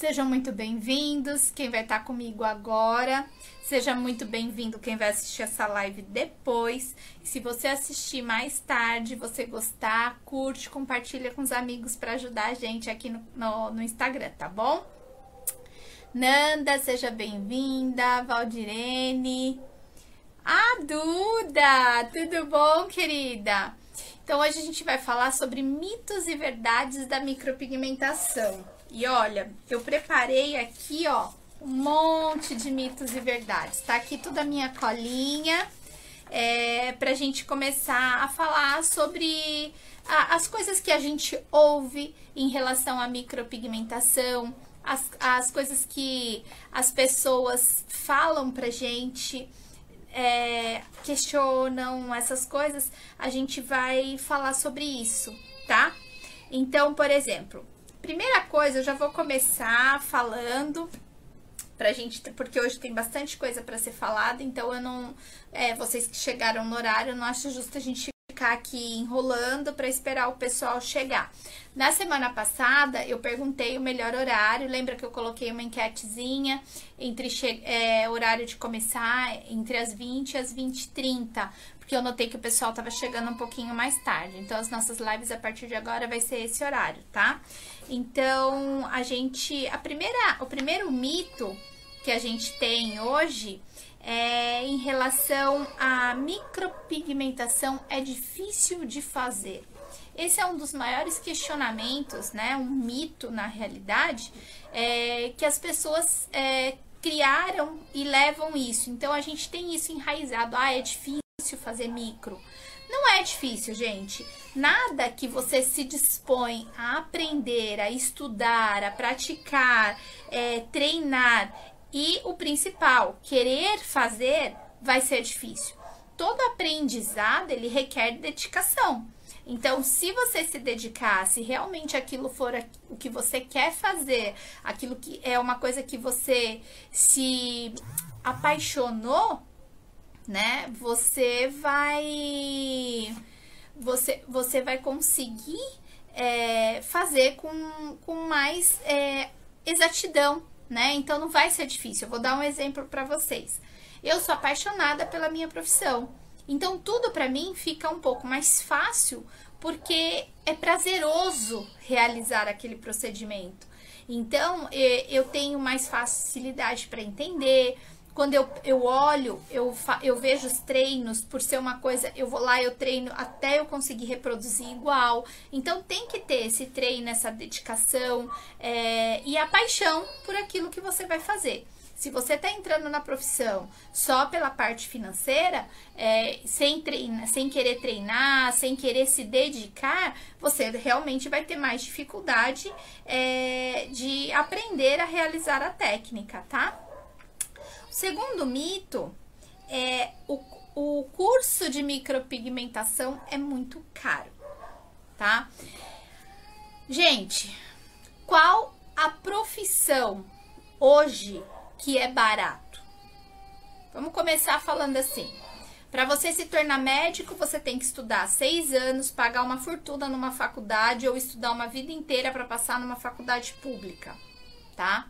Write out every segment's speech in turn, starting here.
Sejam muito bem-vindos, quem vai estar comigo agora. Seja muito bem-vindo quem vai assistir essa live depois. E se você assistir mais tarde, você gostar, curte, compartilha com os amigos para ajudar a gente aqui no Instagram, tá bom? Nanda, seja bem-vinda. Valdirene. Ah, Duda, tudo bom, querida? Então, hoje a gente vai falar sobre mitos e verdades da micropigmentação. E olha, eu preparei aqui, ó, um monte de mitos e verdades. Tá aqui toda a minha colinha, pra gente começar a falar sobre as coisas que a gente ouve em relação à micropigmentação, as coisas que as pessoas falam pra gente, questionam essas coisas, a gente vai falar sobre isso, tá? Então, por exemplo, primeira coisa, eu já vou começar falando pra gente, porque hoje tem bastante coisa pra ser falada, então eu não, vocês que chegaram no horário, eu não acho justo a gente ficar aqui enrolando pra esperar o pessoal chegar. Na semana passada, eu perguntei o melhor horário, lembra que eu coloquei uma enquetezinha entre horário de começar entre as 20 e as 20h30, porque eu notei que o pessoal tava chegando um pouquinho mais tarde. Então, as nossas lives a partir de agora vai ser esse horário, tá? Então, o primeiro mito que a gente tem hoje é em relação à micropigmentação é difícil de fazer. Esse é um dos maiores questionamentos, né? Um mito, na realidade, que as pessoas criaram e levam isso. Então, a gente tem isso enraizado. Ah, é difícil fazer micro. Não é difícil, gente. Nada que você se dispõe a aprender, a estudar, a praticar, treinar e o principal, querer fazer, vai ser difícil. Todo aprendizado, ele requer dedicação. Então, se você se dedicar, se realmente aquilo for o que você quer fazer, aquilo que é uma coisa que você se apaixonou, né? Você vai conseguir fazer com mais exatidão, né? Então, não vai ser difícil. Eu vou dar um exemplo para vocês. Eu sou apaixonada pela minha profissão. Então, tudo para mim fica um pouco mais fácil, porque é prazeroso realizar aquele procedimento. Então, eu tenho mais facilidade para entender. Quando eu olho, eu vejo os treinos, por ser uma coisa, eu vou lá, eu treino até eu conseguir reproduzir igual. Então, tem que ter esse treino, essa dedicação e a paixão por aquilo que você vai fazer. Se você está entrando na profissão só pela parte financeira, sem querer treinar, sem querer se dedicar, você realmente vai ter mais dificuldade de aprender a realizar a técnica, tá? O segundo mito é o curso de micropigmentação é muito caro, tá? Gente, qual a profissão hoje que é barato? Vamos começar falando assim. Para você se tornar médico, você tem que estudar 6 anos, pagar uma fortuna numa faculdade ou estudar uma vida inteira para passar numa faculdade pública, tá?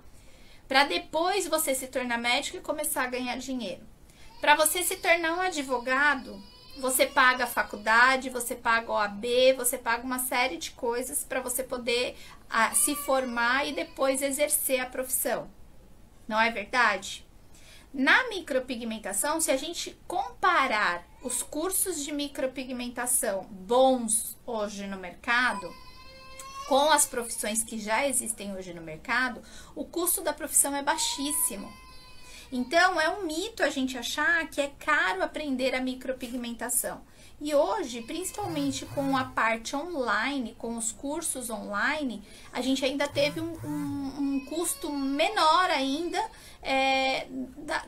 Para depois você se tornar médico e começar a ganhar dinheiro. Para você se tornar um advogado, você paga a faculdade, você paga o OAB, você paga uma série de coisas para você poder se formar e depois exercer a profissão. Não é verdade? Na micropigmentação, se a gente comparar os cursos de micropigmentação bons hoje no mercado com as profissões que já existem hoje no mercado, o custo da profissão é baixíssimo. Então, é um mito a gente achar que é caro aprender a micropigmentação. E hoje, principalmente com a parte online, com os cursos online, a gente ainda teve um custo menor ainda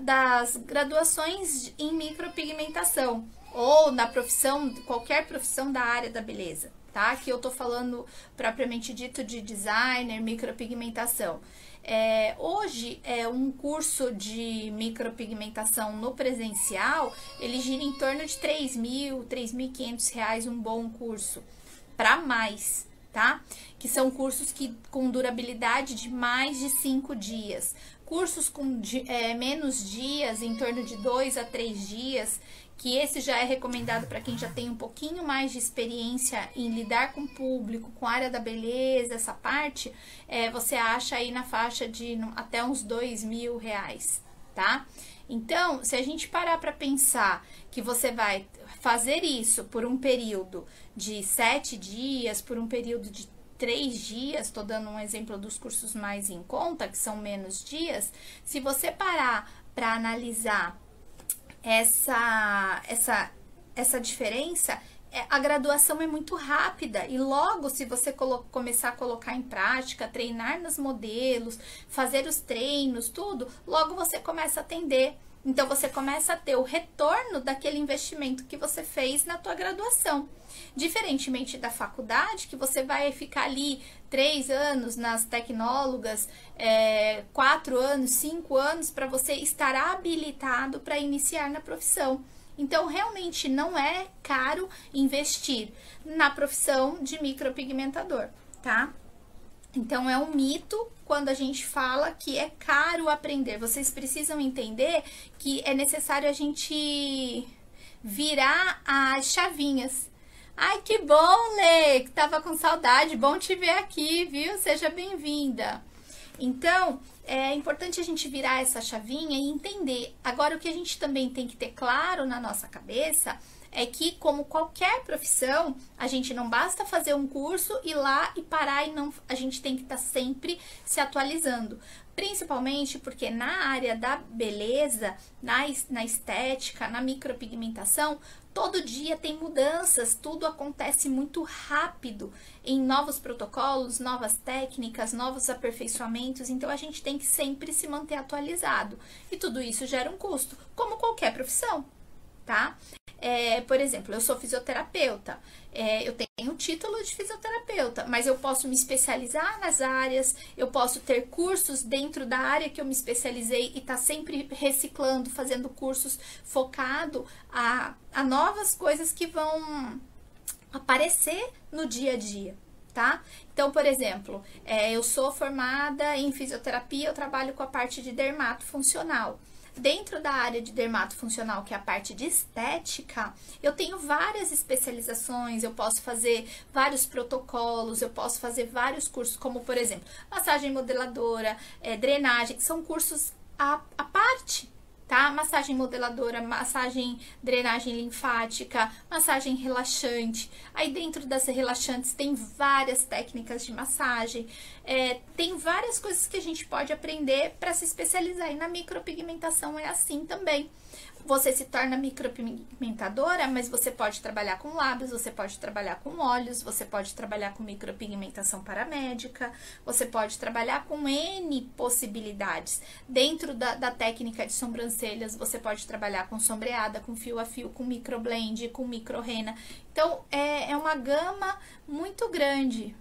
das graduações em micropigmentação ou na profissão, qualquer profissão da área da beleza, tá? Aqui eu tô falando propriamente dito de designer, micropigmentação. Hoje, um curso de micropigmentação no presencial, ele gira em torno de R$3.000, R$3.500, um bom curso, para mais, tá? Que são cursos com durabilidade de mais de 5 dias. Cursos com menos dias, em torno de 2 a 3 dias, que esse já é recomendado para quem já tem um pouquinho mais de experiência em lidar com o público, com a área da beleza, essa parte, você acha aí na faixa de até uns R$2.000, tá? Então, se a gente parar para pensar que você vai fazer isso por um período de 7 dias, por um período de 3 dias, estou dando um exemplo dos cursos mais em conta, que são menos dias, se você parar para analisar essa diferença, a graduação é muito rápida e logo se você começar a colocar em prática, treinar nos modelos, fazer os treinos, tudo, logo você começa a atender. Então, você começa a ter o retorno daquele investimento que você fez na tua graduação. Diferentemente da faculdade, que você vai ficar ali 3 anos nas tecnólogas, 4 anos, 5 anos, para você estar habilitado para iniciar na profissão. Então, realmente não é caro investir na profissão de micropigmentador, tá? Então, é um mito quando a gente fala que é caro aprender. Vocês precisam entender que é necessário a gente virar as chavinhas. Ai, que bom, Lê, que tava com saudade, bom te ver aqui, viu? Seja bem-vinda. Então, é importante a gente virar essa chavinha e entender. Agora, o que a gente também tem que ter claro na nossa cabeça é que, como qualquer profissão, a gente não basta fazer um curso, ir lá e parar, a gente tem que estar sempre se atualizando. Principalmente porque na área da beleza, na estética, na micropigmentação, todo dia tem mudanças, tudo acontece muito rápido em novos protocolos, novas técnicas, novos aperfeiçoamentos, então a gente tem que sempre se manter atualizado. E tudo isso gera um custo, como qualquer profissão, tá? Por exemplo, eu sou fisioterapeuta, eu tenho o título de fisioterapeuta, mas eu posso me especializar nas áreas, eu posso ter cursos dentro da área que eu me especializei e tá sempre reciclando, fazendo cursos focado a novas coisas que vão aparecer no dia a dia, tá? Então, por exemplo, eu sou formada em fisioterapia, eu trabalho com a parte de dermatofuncional. Dentro da área de dermatofuncional, que é a parte de estética, eu tenho várias especializações, eu posso fazer vários protocolos, eu posso fazer vários cursos, como por exemplo, massagem modeladora, drenagem, são cursos à parte, tá? Massagem modeladora, massagem, drenagem linfática, massagem relaxante. Aí dentro das relaxantes tem várias técnicas de massagem, tem várias coisas que a gente pode aprender para se especializar. E na micropigmentação é assim também. Você se torna micropigmentadora, mas você pode trabalhar com lábios, você pode trabalhar com óleos, você pode trabalhar com micropigmentação paramédica, você pode trabalhar com N possibilidades. Dentro da técnica de sobrancelhas, você pode trabalhar com sombreada, com fio a fio, com microblend, com microrena. Então, é uma gama muito grande.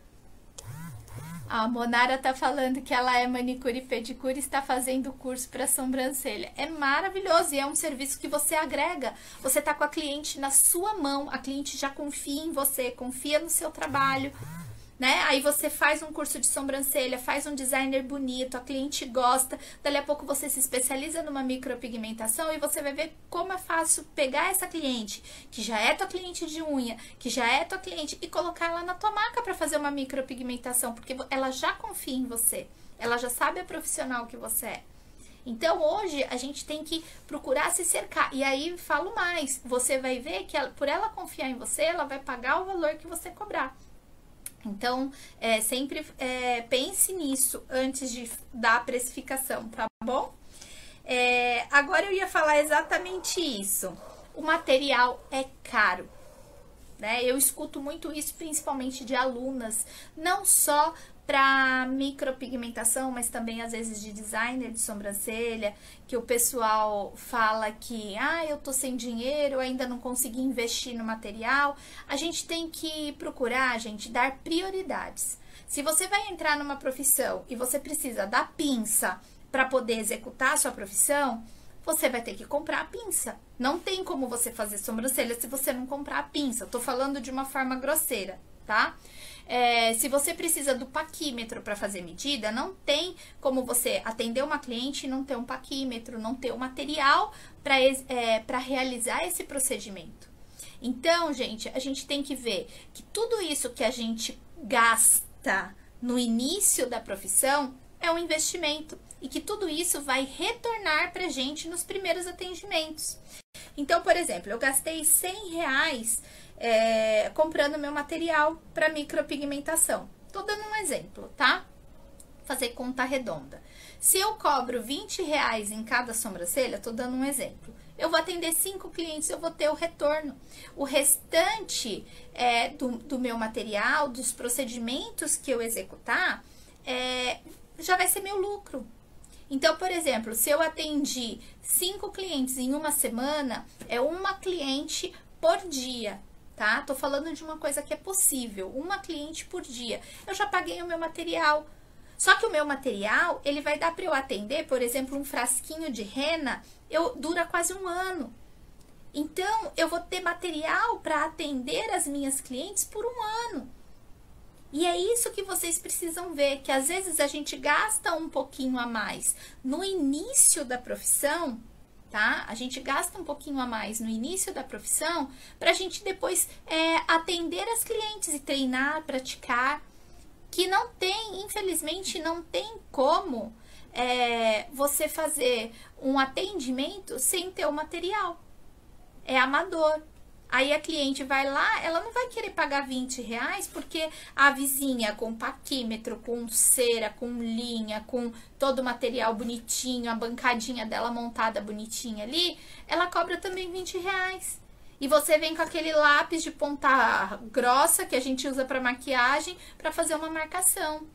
A Monara tá falando que ela é manicure e pedicure e está fazendo curso para sobrancelha. É maravilhoso e é um serviço que você agrega. Você tá com a cliente na sua mão, a cliente já confia em você, confia no seu trabalho, né? Aí você faz um curso de sobrancelha, faz um designer bonito, a cliente gosta, dali a pouco você se especializa numa micropigmentação e você vai ver como é fácil pegar essa cliente, que já é tua cliente de unha, que já é tua cliente, e colocar ela na tua maca para fazer uma micropigmentação, porque ela já confia em você, ela já sabe a profissional que você é. Então, hoje, a gente tem que procurar se cercar. E aí, falo mais, você vai ver que por ela confiar em você, ela vai pagar o valor que você cobrar. Então, sempre pense nisso antes de dar a precificação, tá bom? Agora eu ia falar exatamente isso. O material é caro, né? Eu escuto muito isso, principalmente de alunas, não só para micropigmentação, mas também às vezes de designer de sobrancelha, que o pessoal fala que eu tô sem dinheiro, ainda não consegui investir no material. A gente tem que procurar, gente, dar prioridades. Se você vai entrar numa profissão e você precisa da pinça para poder executar a sua profissão, você vai ter que comprar a pinça. Não tem como você fazer sobrancelha se você não comprar a pinça. Eu tô falando de uma forma grosseira, tá? Se você precisa do paquímetro para fazer medida, não tem como você atender uma cliente e não ter um paquímetro, não ter o material para realizar esse procedimento. Então, gente, a gente tem que ver que tudo isso que a gente gasta no início da profissão é um investimento e que tudo isso vai retornar pra gente nos primeiros atendimentos. Então, por exemplo, eu gastei R$100 comprando meu material para micropigmentação. Tô dando um exemplo, tá? Fazer conta redonda. Se eu cobro R$20 em cada sobrancelha, tô dando um exemplo. Eu vou atender 5 clientes, eu vou ter o retorno. O restante do meu material, dos procedimentos que eu executar, já vai ser meu lucro. Então, por exemplo, se eu atendi 5 clientes em uma semana, é uma cliente por dia, tá? Tô falando de uma coisa que é possível, uma cliente por dia. Eu já paguei o meu material. Só que o meu material, ele vai dar para eu atender, por exemplo, um frasquinho de rena, dura quase um ano. Então, eu vou ter material para atender as minhas clientes por um ano. E é isso que vocês precisam ver, que às vezes a gente gasta um pouquinho a mais no início da profissão, tá? A gente gasta um pouquinho a mais no início da profissão para a gente depois atender as clientes e treinar, praticar. Que não tem, infelizmente, não tem como você fazer um atendimento sem ter o material. É amador. Aí a cliente vai lá, ela não vai querer pagar R$20 porque a vizinha com paquímetro, com cera, com linha, com todo o material bonitinho, a bancadinha dela montada bonitinha ali, ela cobra também R$20. E você vem com aquele lápis de ponta grossa que a gente usa para maquiagem para fazer uma marcação.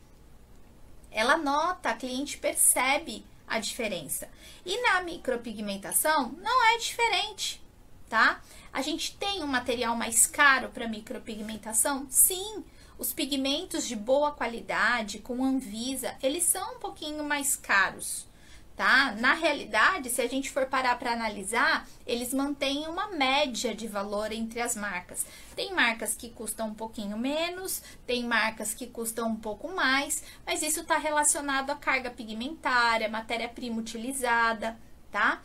Ela nota, a cliente percebe a diferença. E na micropigmentação não é diferente, tá? A gente tem um material mais caro para micropigmentação? Sim. Os pigmentos de boa qualidade, com Anvisa, eles são um pouquinho mais caros. Tá? Na realidade, se a gente for parar para analisar, eles mantêm uma média de valor entre as marcas. Tem marcas que custam um pouquinho menos, tem marcas que custam um pouco mais, mas isso está relacionado à carga pigmentária, matéria-prima utilizada, tá?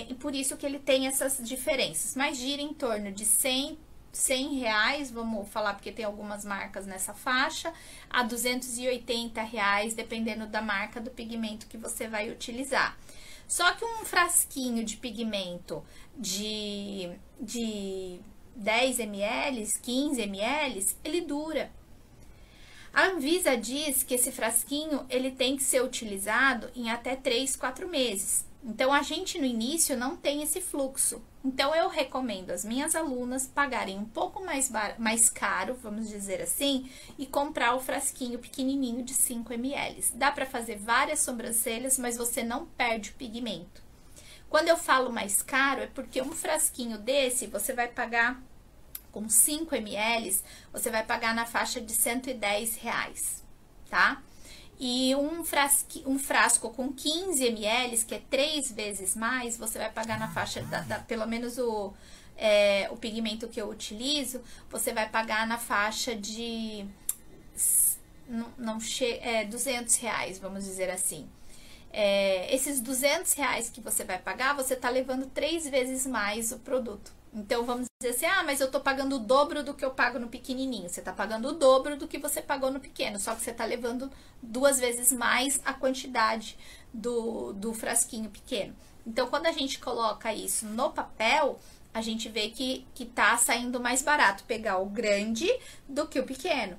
E por isso que ele tem essas diferenças, mas gira em torno de R$100, vamos falar porque tem algumas marcas nessa faixa, a R$280, dependendo da marca do pigmento que você vai utilizar. Só que um frasquinho de pigmento de 10 ml, 15 ml, ele dura. A Anvisa diz que esse frasquinho ele tem que ser utilizado em até 3, 4 meses. Então, a gente no início não tem esse fluxo. Então, eu recomendo às minhas alunas pagarem um pouco mais caro, vamos dizer assim, e comprar o frasquinho pequenininho de 5 ml. Dá para fazer várias sobrancelhas, mas você não perde o pigmento. Quando eu falo mais caro, é porque um frasquinho desse, você vai pagar com 5 ml, você vai pagar na faixa de R$110, tá? E um frasco com 15 ml, que é 3 vezes mais, você vai pagar na faixa, pelo menos o pigmento que eu utilizo, você vai pagar na faixa de R$200, vamos dizer assim. Esses R$200 que você vai pagar, você tá levando 3 vezes mais o produto. Então, vamos dizer assim, mas eu tô pagando o dobro do que eu pago no pequenininho. Você tá pagando o dobro do que você pagou no pequeno, só que você tá levando 2 vezes mais a quantidade do frasquinho pequeno. Então, quando a gente coloca isso no papel, a gente vê que tá saindo mais barato pegar o grande do que o pequeno.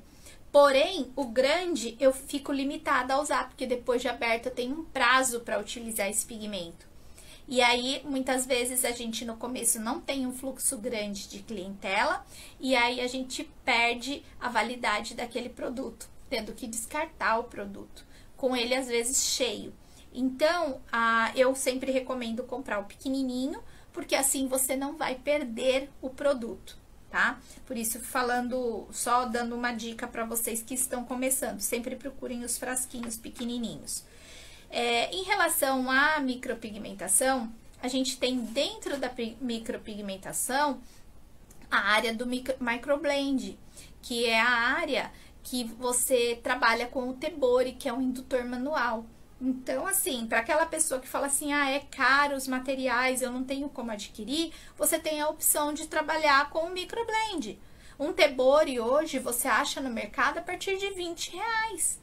Porém, o grande eu fico limitada a usar, porque depois de aberto eu tenho um prazo para utilizar esse pigmento. E aí, muitas vezes, a gente no começo não tem um fluxo grande de clientela, e aí a gente perde a validade daquele produto, tendo que descartar o produto, com ele às vezes cheio. Então, eu sempre recomendo comprar o pequenininho, porque assim você não vai perder o produto, tá? Por isso, só dando uma dica para vocês que estão começando, sempre procurem os frasquinhos pequenininhos. Em relação à micropigmentação, a gente tem dentro da micropigmentação a área do microblend, que é a área que você trabalha com o Tebori, que é um indutor manual. Então, assim, para aquela pessoa que fala assim, ah, é caro os materiais, eu não tenho como adquirir, você tem a opção de trabalhar com o microblend. Um Tebori hoje você acha no mercado a partir de R$20.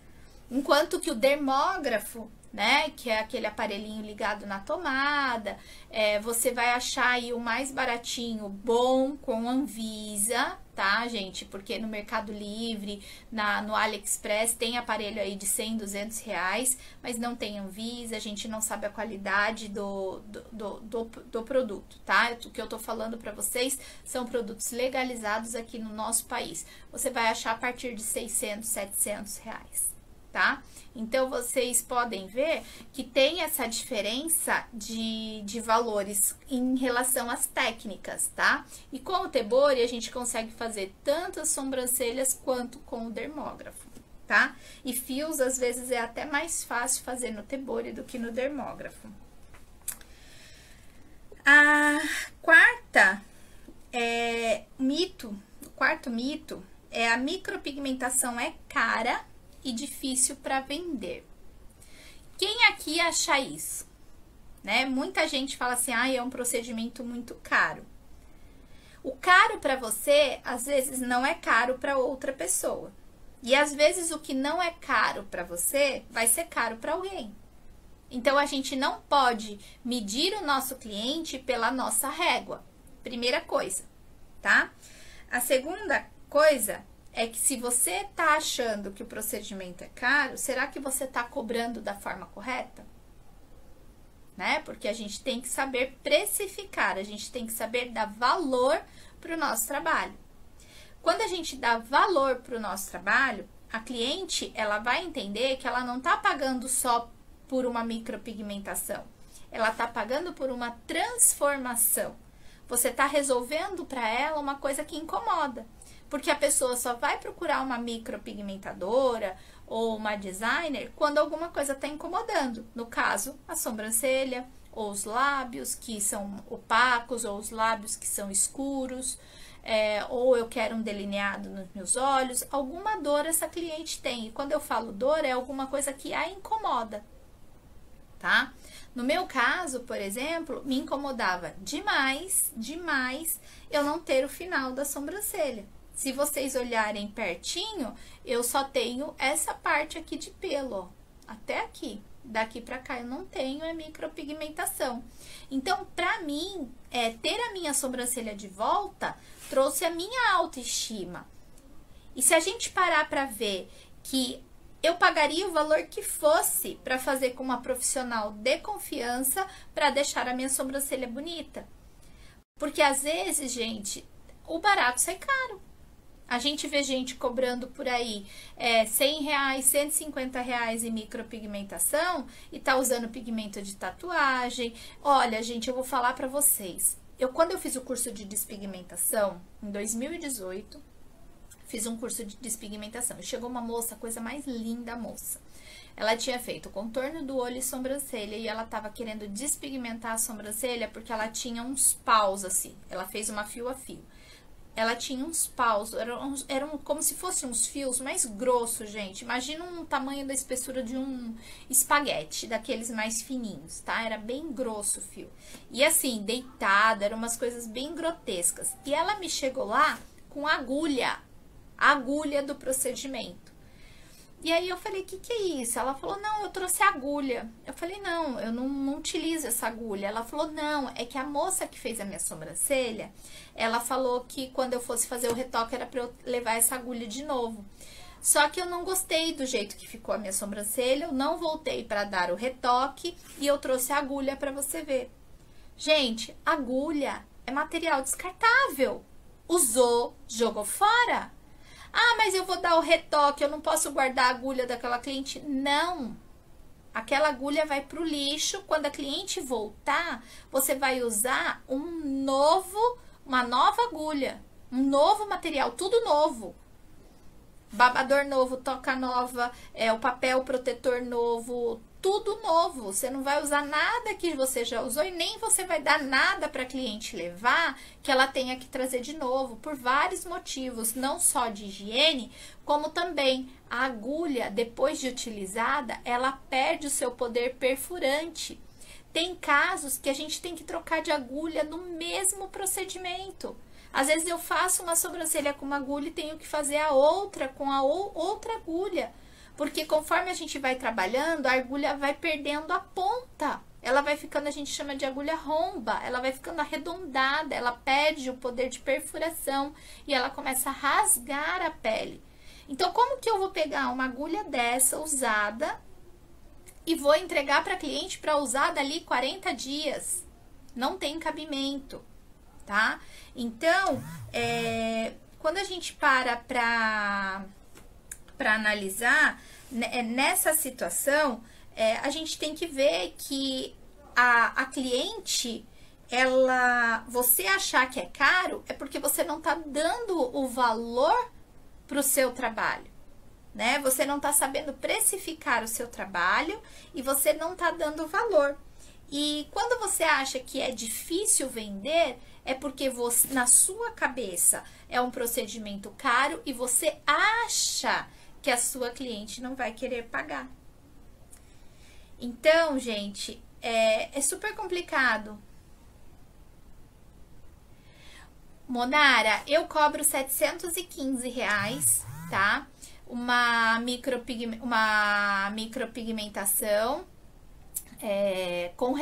Enquanto que o dermógrafo, né, que é aquele aparelhinho ligado na tomada, você vai achar aí o mais baratinho, bom, com Anvisa, tá, gente? Porque no Mercado Livre, no AliExpress, tem aparelho aí de R$100, R$200, mas não tem Anvisa, a gente não sabe a qualidade do produto, tá? O que eu tô falando para vocês são produtos legalizados aqui no nosso país. Você vai achar a partir de R$600, R$700. Tá? Então, vocês podem ver que tem essa diferença de valores em relação às técnicas, tá? E com o Tebori, a gente consegue fazer tanto as sobrancelhas quanto com o dermógrafo, tá? E fios, às vezes, é até mais fácil fazer no Tebori do que no dermógrafo. A quarta o quarto mito é a micropigmentação é cara e difícil para vender. Quem aqui acha isso? Né? Muita gente fala assim, ah, é um procedimento muito caro. O caro para você, às vezes, não é caro para outra pessoa. E às vezes o que não é caro para você, vai ser caro para alguém. Então, a gente não pode medir o nosso cliente pela nossa régua. Primeira coisa, tá? A segunda coisa é que se você tá achando que o procedimento é caro, será que você tá cobrando da forma correta? Né? Porque a gente tem que saber precificar, a gente tem que saber dar valor para o nosso trabalho. Quando a gente dá valor para o nosso trabalho, a cliente, ela vai entender que ela não tá pagando só por uma micropigmentação, ela tá pagando por uma transformação. Você tá resolvendo para ela uma coisa que incomoda. Porque a pessoa só vai procurar uma micropigmentadora ou uma designer quando alguma coisa está incomodando. No caso, a sobrancelha, ou os lábios que são opacos, ou os lábios que são escuros, ou eu quero um delineado nos meus olhos. Alguma dor essa cliente tem. E quando eu falo dor, é alguma coisa que a incomoda, tá? No meu caso, por exemplo, me incomodava demais eu não ter o final da sobrancelha. Se vocês olharem pertinho, eu só tenho essa parte aqui de pelo, ó, até aqui. Daqui pra cá eu não tenho micropigmentação. Então, pra mim, ter a minha sobrancelha de volta trouxe a minha autoestima. E se a gente parar pra ver que eu pagaria o valor que fosse pra fazer com uma profissional de confiança pra deixar a minha sobrancelha bonita. Porque às vezes, gente, o barato sai caro. A gente vê gente cobrando por aí R$100, R$150 em micropigmentação e tá usando pigmento de tatuagem. Olha, gente, eu vou falar pra vocês. Quando eu fiz o curso de despigmentação, em 2018, fiz um curso de despigmentação. E chegou uma moça, a coisa mais linda, moça. Ela tinha feito o contorno do olho e sobrancelha e ela tava querendo despigmentar a sobrancelha porque ela tinha uns paus assim. Ela fez uma fio a fio. Ela tinha uns paus, eram como se fossem uns fios mais grossos, gente. Imagina um tamanho da espessura de um espaguete, daqueles mais fininhos, tá? Era bem grosso o fio. E assim, deitada, eram umas coisas bem grotescas. E ela me chegou lá com a agulha do procedimento. E aí eu falei, o que é isso? Ela falou, não, eu trouxe agulha. Eu falei, não, eu não utilizo essa agulha. Ela falou, não, é que a moça que fez a minha sobrancelha, ela falou que quando eu fosse fazer o retoque era pra eu levar essa agulha de novo. Só que eu não gostei do jeito que ficou a minha sobrancelha, eu não voltei pra dar o retoque e eu trouxe a agulha pra você ver. Gente, agulha é material descartável. Usou, jogou fora. Ah, mas eu vou dar o retoque, eu não posso guardar a agulha daquela cliente. Não. Aquela agulha vai pro lixo. Quando a cliente voltar, você vai usar uma nova agulha, um novo material, tudo novo. babador novo, toca nova, o papel protetor novo, tudo novo. Você não vai usar nada que você já usou e nem você vai dar nada para a cliente levar que ela tenha que trazer de novo, por vários motivos, não só de higiene, como também a agulha, depois de utilizada, ela perde o seu poder perfurante. Tem casos que a gente tem que trocar de agulha no mesmo procedimento. Às vezes eu faço uma sobrancelha com uma agulha e tenho que fazer a outra com a outra agulha. Porque conforme a gente vai trabalhando, a agulha vai perdendo a ponta. Ela vai ficando, a gente chama de agulha romba, ela vai ficando arredondada, ela perde o poder de perfuração e ela começa a rasgar a pele. Então, como que eu vou pegar uma agulha dessa usada e vou entregar para a cliente para usar dali 40 dias? Não tem cabimento, tá? Então, quando a gente para analisar, nessa situação, a gente tem que ver que a cliente, você achar que é caro, é porque você não tá dando o valor para o seu trabalho, né? Você não tá sabendo precificar o seu trabalho e você não tá dando valor. E quando você acha que é difícil vender, é porque você, na sua cabeça, é um procedimento caro e você acha que a sua cliente não vai querer pagar. Então, gente, é super complicado. Monara, eu cobro R$715, tá? Uma micropigmentação com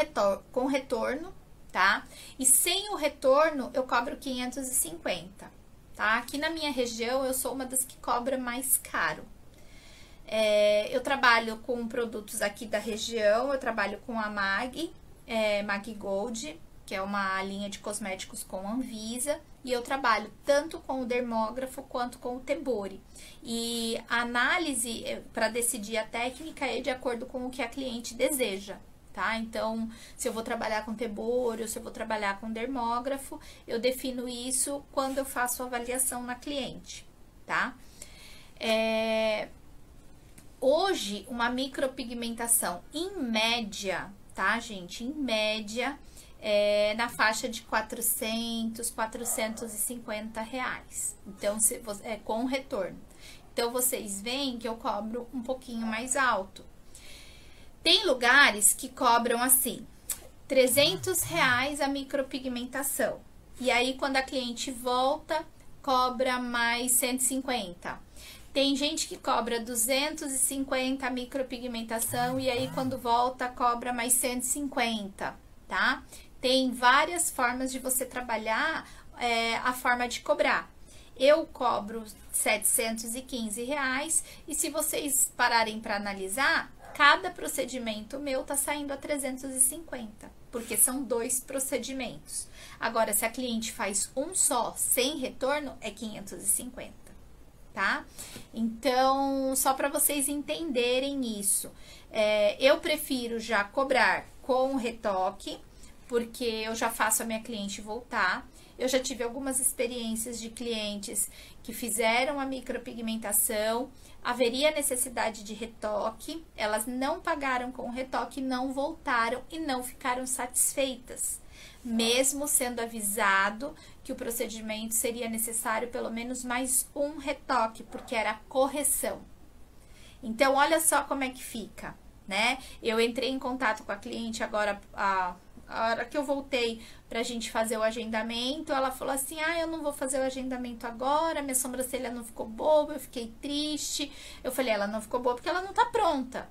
retorno, tá? E sem o retorno, eu cobro 550, tá? Aqui na minha região, eu sou uma das que cobra mais caro. Eu trabalho com produtos aqui da região, eu trabalho com a Mag Gold, que é uma linha de cosméticos com Anvisa, e eu trabalho tanto com o dermógrafo quanto com o Tebori. E a análise para decidir a técnica é de acordo com o que a cliente deseja, tá? Então, se eu vou trabalhar com Tebori ou se eu vou trabalhar com dermógrafo, eu defino isso quando eu faço a avaliação na cliente, tá? Hoje, uma micropigmentação, em média, tá, gente? Em média, na faixa de R$400, R$450. Então, com retorno. Então, vocês veem que eu cobro um pouquinho mais alto. Tem lugares que cobram assim, R$300 a micropigmentação. E aí, quando a cliente volta, cobra mais 150. Tem gente que cobra 250 a micropigmentação e aí quando volta cobra mais 150, tá? Tem várias formas de você trabalhar a forma de cobrar. Eu cobro R$715 e se vocês pararem para analisar, cada procedimento meu tá saindo a 350, porque são 2 procedimentos. Agora, se a cliente faz um só, sem retorno, é 550. Tá? Então, só para vocês entenderem isso, eu prefiro já cobrar com retoque, porque eu já faço a minha cliente voltar. Eu já tive algumas experiências de clientes que fizeram a micropigmentação, haveria necessidade de retoque, elas não pagaram com retoque, não voltaram e não ficaram satisfeitas, mesmo sendo avisado que o procedimento seria necessário pelo menos mais um retoque, porque era correção. Então, olha só como é que fica, né? Eu entrei em contato com a cliente agora, a hora que eu voltei pra gente fazer o agendamento, ela falou assim, eu não vou fazer o agendamento agora, minha sobrancelha não ficou boa, eu fiquei triste. Eu falei, ela não ficou boa porque ela não tá pronta.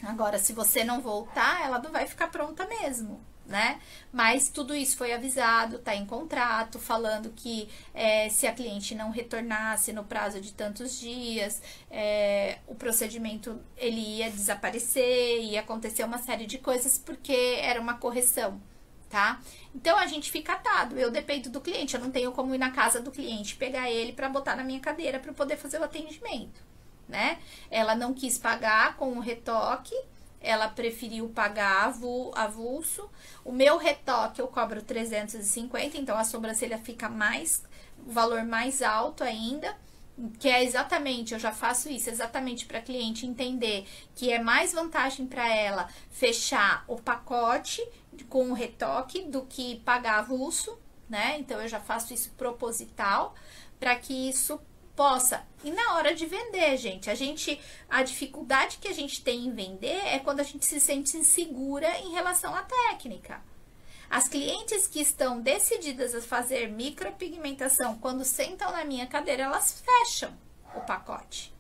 Agora, se você não voltar, ela não vai ficar pronta mesmo, né? Mas tudo isso foi avisado, tá em contrato, falando que se a cliente não retornasse no prazo de tantos dias, o procedimento ele ia desaparecer, ia acontecer uma série de coisas, porque era uma correção, tá? Então, a gente fica atado, eu dependo do cliente, eu não tenho como ir na casa do cliente, pegar ele pra botar na minha cadeira pra poder fazer o atendimento, né? Ela não quis pagar com o retoque, ela preferiu pagar avulso. O meu retoque eu cobro 350, então a sobrancelha fica o valor mais alto ainda, que é exatamente, eu já faço isso exatamente para a cliente entender que é mais vantagem para ela fechar o pacote com o retoque do que pagar avulso, né? Então eu já faço isso proposital para que isso possa. E na hora de vender, gente, a dificuldade que a gente tem em vender é quando a gente se sente insegura em relação à técnica. As clientes que estão decididas a fazer micropigmentação, quando sentam na minha cadeira, elas fecham o pacote.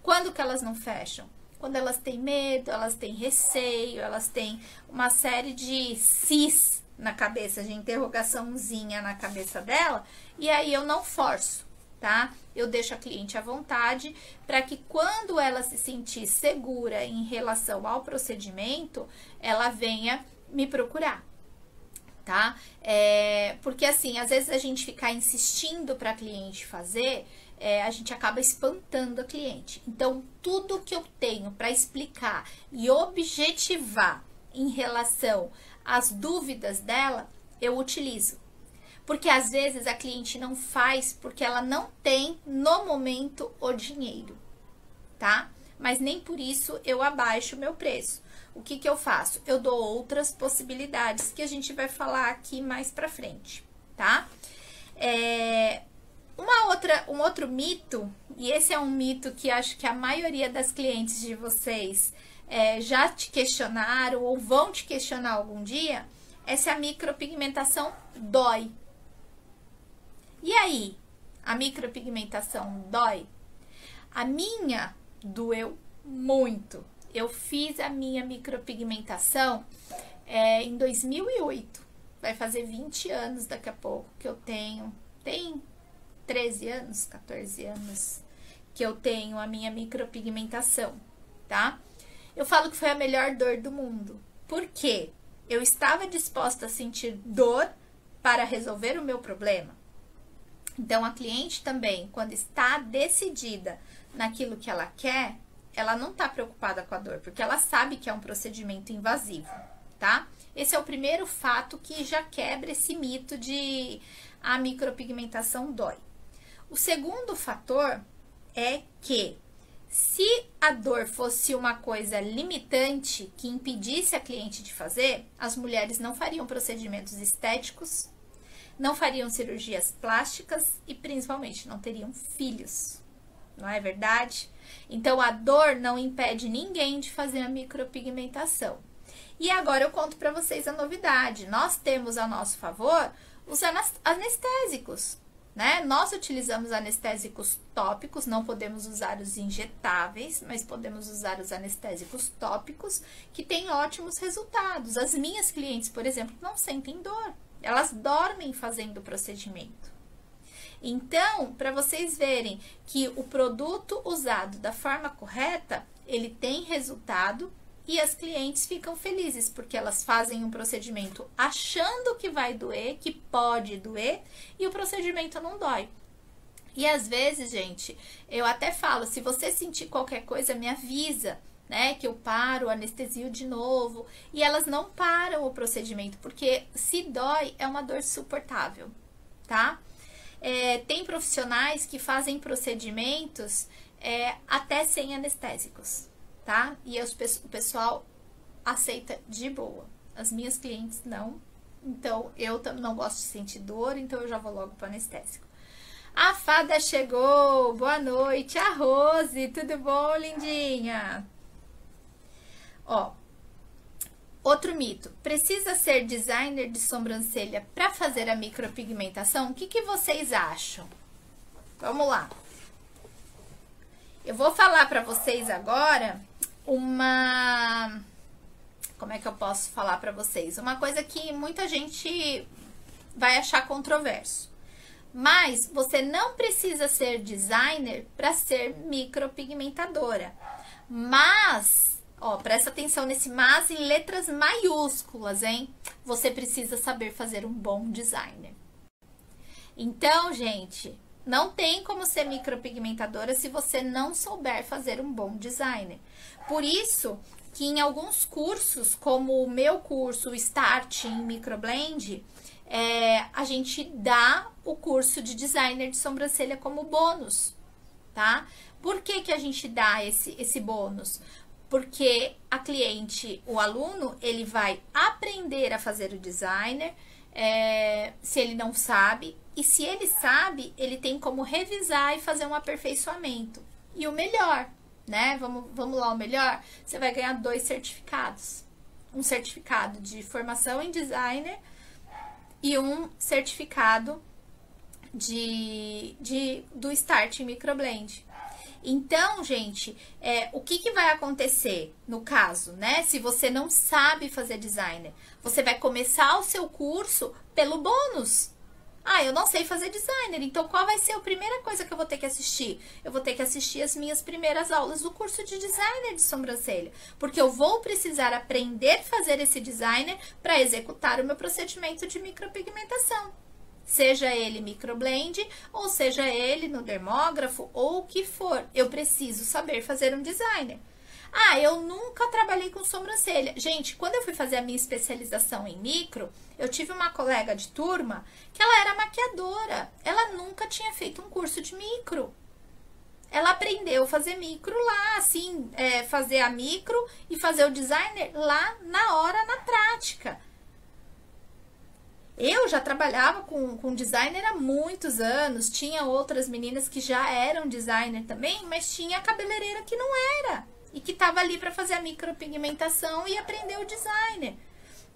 Quando que elas não fecham? Quando elas têm medo, elas têm receio, elas têm uma série de cis na cabeça, de interrogaçãozinha na cabeça dela, e aí eu não forço, tá? Eu deixo a cliente à vontade para que quando ela se sentir segura em relação ao procedimento, ela venha me procurar. Tá? Porque assim, às vezes a gente ficar insistindo para a cliente fazer, a gente acaba espantando a cliente. Então, tudo que eu tenho para explicar e objetivar em relação às dúvidas dela, eu utilizo. Porque às vezes a cliente não faz porque ela não tem no momento o dinheiro, tá? Mas nem por isso eu abaixo o meu preço. O que que eu faço? Eu dou outras possibilidades que a gente vai falar aqui mais pra frente, tá? Um outro mito, e esse é um mito que acho que a maioria das clientes de vocês já te questionaram ou vão te questionar algum dia, é se a micropigmentação dói. E aí? A micropigmentação dói? A minha doeu muito. Eu fiz a minha micropigmentação em 2008. Vai fazer 20 anos daqui a pouco que eu tenho. Tem 13 anos, 14 anos que eu tenho a minha micropigmentação, tá? Eu falo que foi a melhor dor do mundo. Por quê? Eu estava disposta a sentir dor para resolver o meu problema. Então, a cliente também, quando está decidida naquilo que ela quer, ela não tá preocupada com a dor, porque ela sabe que é um procedimento invasivo, tá? Esse é o primeiro fato que já quebra esse mito de a micropigmentação dói. O segundo fator é que se a dor fosse uma coisa limitante que impedisse a cliente de fazer, as mulheres não fariam procedimentos estéticos, não fariam cirurgias plásticas e principalmente não teriam filhos, não é verdade? Então, a dor não impede ninguém de fazer a micropigmentação. E agora eu conto para vocês a novidade. Nós temos a nosso favor os anestésicos, né? Nós utilizamos anestésicos tópicos, não podemos usar os injetáveis, mas podemos usar os anestésicos tópicos, que têm ótimos resultados. As minhas clientes, por exemplo, não sentem dor. Elas dormem fazendo o procedimento. Então, para vocês verem que o produto usado da forma correta, ele tem resultado e as clientes ficam felizes, porque elas fazem um procedimento achando que vai doer, que pode doer, e o procedimento não dói. E às vezes, gente, eu até falo, se você sentir qualquer coisa, me avisa, né, que eu paro, anestesio de novo, e elas não param o procedimento, porque se dói, é uma dor suportável, tá? Tem profissionais que fazem procedimentos até sem anestésicos, tá? E o pessoal aceita de boa. As minhas clientes não. Então, eu não gosto de sentir dor, então eu já vou logo para anestésico. A fada chegou! Boa noite! A Rose! Tudo bom, lindinha? Ó, outro mito. Precisa ser designer de sobrancelha para fazer a micropigmentação? O que vocês acham? Vamos lá. Eu vou falar para vocês agora uma... Como é que eu posso falar para vocês? Uma coisa que muita gente vai achar controverso. Mas você não precisa ser designer para ser micropigmentadora. Mas, ó, presta atenção nesse mas em letras maiúsculas, hein? Você precisa saber fazer um bom designer. Então, gente, não tem como ser micropigmentadora se você não souber fazer um bom designer. Por isso que em alguns cursos, como o meu curso Start em Microblend, a gente dá o curso de designer de sobrancelha como bônus, tá? Por que que a gente dá esse bônus? Porque a cliente, o aluno, ele vai aprender a fazer o designer, se ele não sabe, e se ele sabe, ele tem como revisar e fazer um aperfeiçoamento. E o melhor, né? Vamos lá, o melhor, você vai ganhar 2 certificados. Um certificado de formação em designer e um certificado do Start em Microblend. Então, gente, o que vai acontecer no caso, né? Se você não sabe fazer designer, você vai começar o seu curso pelo bônus. Ah, eu não sei fazer designer, então qual vai ser a primeira coisa que eu vou ter que assistir? Eu vou ter que assistir as minhas primeiras aulas do curso de designer de sobrancelha, porque eu vou precisar aprender a fazer esse designer para executar o meu procedimento de micropigmentação. Seja ele microblend, ou seja ele no dermógrafo, ou o que for. Eu preciso saber fazer um designer. Ah, eu nunca trabalhei com sobrancelha. Gente, quando eu fui fazer a minha especialização em micro, eu tive uma colega de turma que ela era maquiadora. Ela nunca tinha feito um curso de micro. Ela aprendeu a fazer micro lá, assim, fazer a micro e fazer o designer lá na hora, na prática. Eu já trabalhava com designer há muitos anos, tinha outras meninas que já eram designer também, mas tinha a cabeleireira que não era, e que estava ali para fazer a micropigmentação e aprender o designer.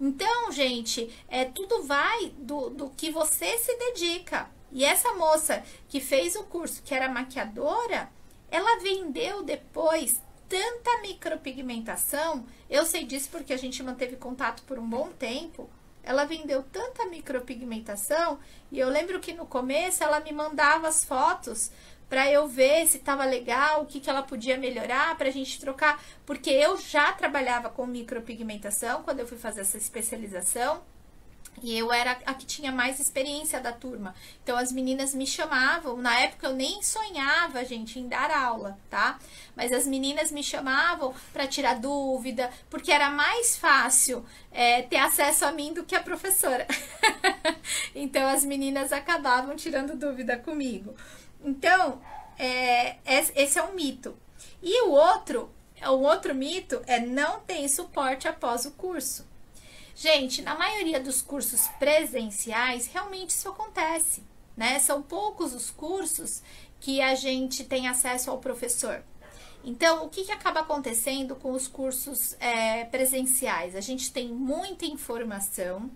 Então, gente, tudo vai do que você se dedica. E essa moça que fez o curso, que era maquiadora, ela vendeu depois tanta micropigmentação, eu sei disso porque a gente manteve contato por um bom tempo. Ela vendeu tanta micropigmentação, e eu lembro que no começo ela me mandava as fotos para eu ver se estava legal, o que ela podia melhorar para a gente trocar, porque eu já trabalhava com micropigmentação quando eu fui fazer essa especialização, e eu era a que tinha mais experiência da turma. Então, as meninas me chamavam. Na época, eu nem sonhava, gente, em dar aula, tá? Mas as meninas me chamavam para tirar dúvida, porque era mais fácil ter acesso a mim do que a professora. Então, as meninas acabavam tirando dúvida comigo. Então, esse é um mito. E o outro mito não tem suporte após o curso. Gente, na maioria dos cursos presenciais, realmente isso acontece, né? São poucos os cursos que a gente tem acesso ao professor. Então, o que acaba acontecendo com os cursos presenciais? A gente tem muita informação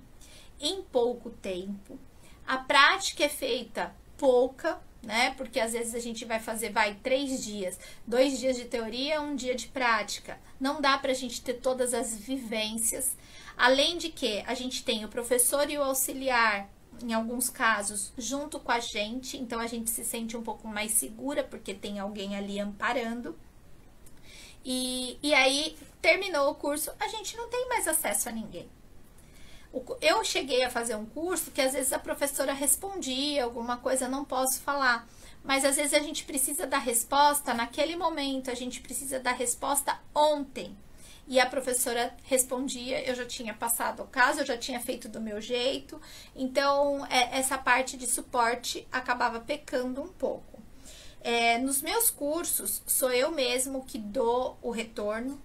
em pouco tempo, a prática é feita pouca, né? Porque às vezes a gente vai fazer, 3 dias, 2 dias de teoria, 1 dia de prática. Não dá pra gente ter todas as vivências. Além de que a gente tem o professor e o auxiliar, em alguns casos, junto com a gente. Então, a gente se sente um pouco mais segura, porque tem alguém ali amparando. E aí, terminou o curso, a gente não tem mais acesso a ninguém. Eu cheguei a fazer um curso que às vezes a professora respondia alguma coisa, não posso falar. Mas às vezes a gente precisa da resposta naquele momento, a gente precisa da resposta ontem. E a professora respondia, eu já tinha passado o caso, eu já tinha feito do meu jeito. Então, essa parte de suporte acabava pecando um pouco. Nos meus cursos, sou eu mesmo que dou o retorno.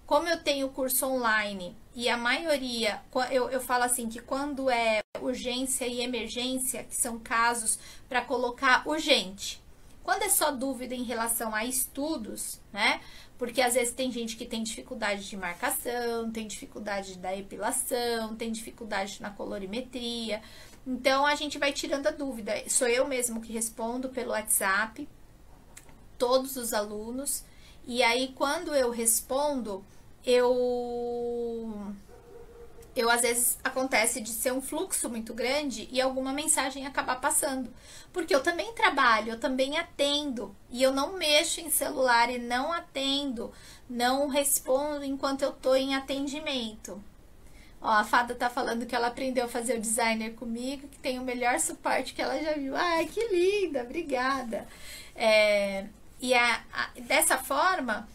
Como eu tenho curso online e a maioria, eu falo assim, que quando é urgência e emergência, que são casos para colocar urgente. Quando é só dúvida em relação a estudos, né? Porque às vezes tem gente que tem dificuldade de marcação, tem dificuldade da epilação, tem dificuldade na colorimetria. Então, a gente vai tirando a dúvida. Sou eu mesmo que respondo pelo WhatsApp, todos os alunos. E aí, quando eu respondo, às vezes acontece de ser um fluxo muito grande e alguma mensagem acabar passando. Porque eu também trabalho, eu também atendo. E eu não mexo em celular e não atendo, não respondo enquanto eu tô em atendimento. Ó, a Fada tá falando que ela aprendeu a fazer o designer comigo, que tem o melhor suporte que ela já viu. Ai, que linda, obrigada. Dessa forma,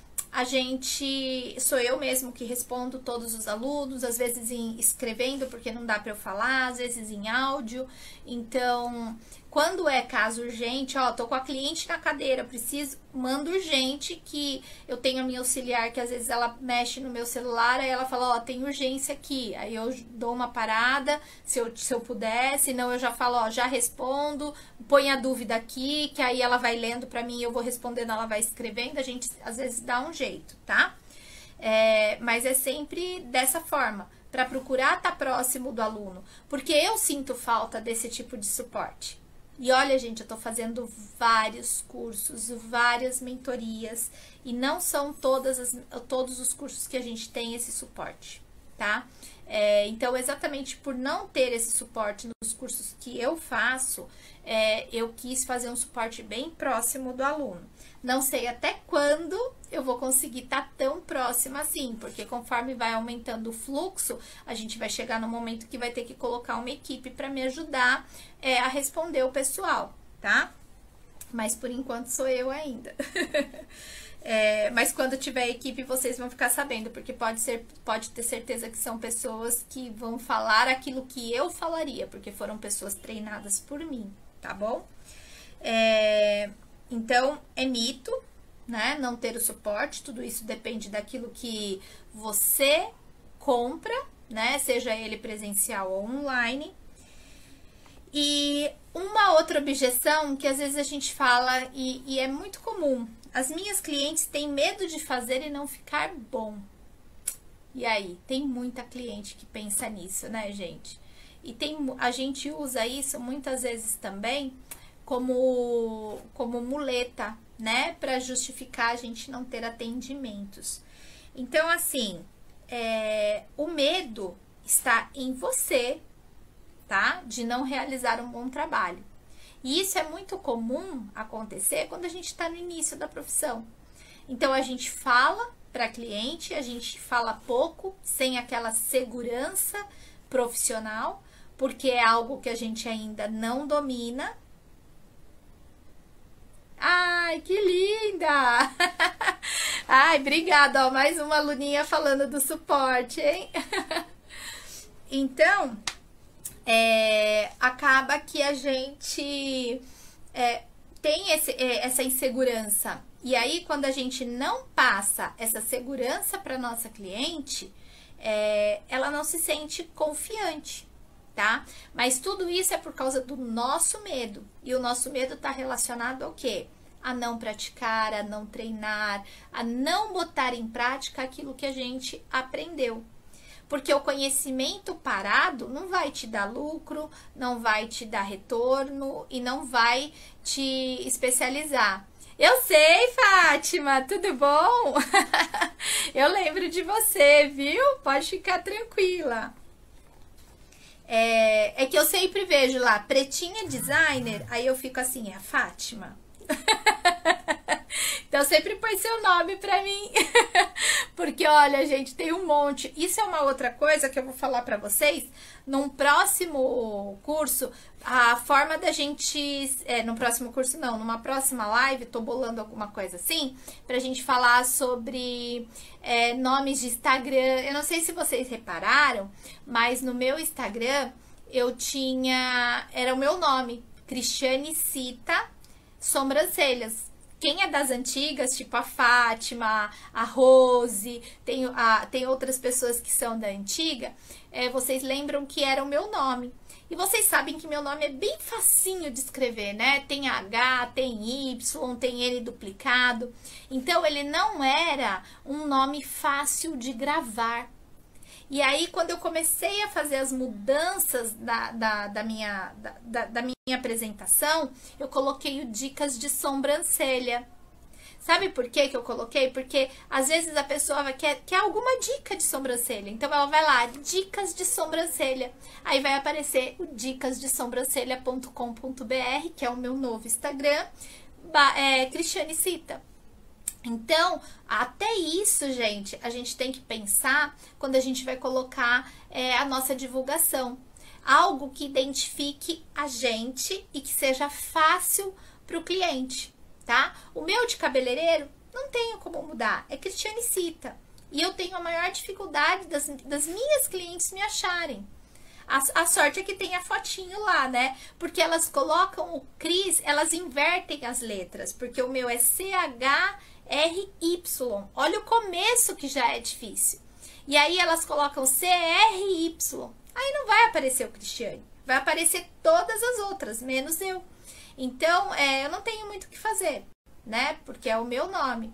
sou eu mesmo que respondo todos os alunos, às vezes escrevendo, porque não dá para eu falar, às vezes em áudio. Então, Quando é caso urgente, ó, tô com a cliente na cadeira, preciso, mando urgente, que eu tenho a minha auxiliar, que às vezes ela mexe no meu celular, aí ela fala, ó, tem urgência aqui. Aí eu dou uma parada, se eu puder, senão eu já falo, ó, já respondo, põe a dúvida aqui, que aí ela vai lendo pra mim, eu vou respondendo, ela vai escrevendo, a gente às vezes dá um jeito, tá? Mas é sempre dessa forma, para procurar estar próximo do aluno, porque eu sinto falta desse tipo de suporte. E olha, gente, eu tô fazendo vários cursos, várias mentorias, e não são todos os cursos que a gente tem esse suporte, tá? Então, exatamente por não ter esse suporte nos cursos que eu faço, eu quis fazer um suporte bem próximo do aluno. Não sei até quando eu vou conseguir estar tão próxima assim, porque conforme vai aumentando o fluxo, a gente vai chegar no momento que vai ter que colocar uma equipe para me ajudar a responder o pessoal, tá? Mas por enquanto sou eu ainda. Mas quando tiver equipe, vocês vão ficar sabendo, porque pode ter certeza que são pessoas que vão falar aquilo que eu falaria, porque foram pessoas treinadas por mim, tá bom? Então, é mito, né? Não ter o suporte, tudo isso depende daquilo que você compra, né? Seja ele presencial ou online. E uma outra objeção que às vezes a gente fala, e é muito comum, as minhas clientes têm medo de fazer e não ficar bom. E aí, tem muita cliente que pensa nisso, né, gente? E a gente usa isso muitas vezes também como muleta, né, para justificar a gente não ter atendimentos. Então, assim, o medo está em você, tá, de não realizar um bom trabalho. E isso é muito comum acontecer quando a gente está no início da profissão. Então, a gente fala para cliente, a gente fala pouco, sem aquela segurança profissional, porque é algo que a gente ainda não domina. Ai, que linda! Ai, obrigada, ó, mais uma aluninha falando do suporte, hein? Então, acaba que a gente tem essa insegurança. E aí, quando a gente não passa essa segurança para nossa cliente, ela não se sente confiante, tá? Mas tudo isso é por causa do nosso medo. E o nosso medo está relacionado ao quê? A não praticar, a não treinar, a não botar em prática aquilo que a gente aprendeu. Porque o conhecimento parado não vai te dar lucro, não vai te dar retorno e não vai te especializar. Eu sei, Fátima, tudo bom? Eu lembro de você, viu? Pode ficar tranquila. É que eu sempre vejo lá, pretinha designer, aí eu fico assim, é a Fátima. Então sempre põe seu nome pra mim. Porque olha, gente, tem um monte. Isso é uma outra coisa que eu vou falar pra vocês num próximo curso. A forma da gente, no próximo curso não, numa próxima live, tô bolando alguma coisa assim, pra gente falar sobre nomes de Instagram. Eu não sei se vocês repararam, mas no meu Instagram era o meu nome, Cristiane Cita Sobrancelhas. Quem é das antigas, tipo a Fátima, a Rose, tem outras pessoas que são da antiga, vocês lembram que era o meu nome. E vocês sabem que meu nome é bem facinho de escrever, né? Tem H, tem Y, tem N duplicado. Então, ele não era um nome fácil de gravar. E aí, quando eu comecei a fazer as mudanças da minha apresentação, eu coloquei o dicas de sobrancelha. Sabe por que eu coloquei? Porque às vezes a pessoa quer alguma dica de sobrancelha. Então ela vai lá, dicas de sobrancelha. Aí vai aparecer o dicasdesobrancelha.com.br, que é o meu novo Instagram, Cristiane Cita. Então, até isso, gente, a gente tem que pensar quando a gente vai colocar a nossa divulgação. Algo que identifique a gente e que seja fácil para o cliente, tá? O meu de cabeleireiro não tenho como mudar, é Cristiane Cita. E eu tenho a maior dificuldade das minhas clientes me acharem. A sorte é que tem a fotinho lá, né? Porque elas colocam o Cris, elas invertem as letras, porque o meu é CHRY. Olha o começo que já é difícil. E aí elas colocam CRY. Aí não vai aparecer o Cristiane. Vai aparecer todas as outras, menos eu. Então, eu não tenho muito o que fazer, né? Porque é o meu nome.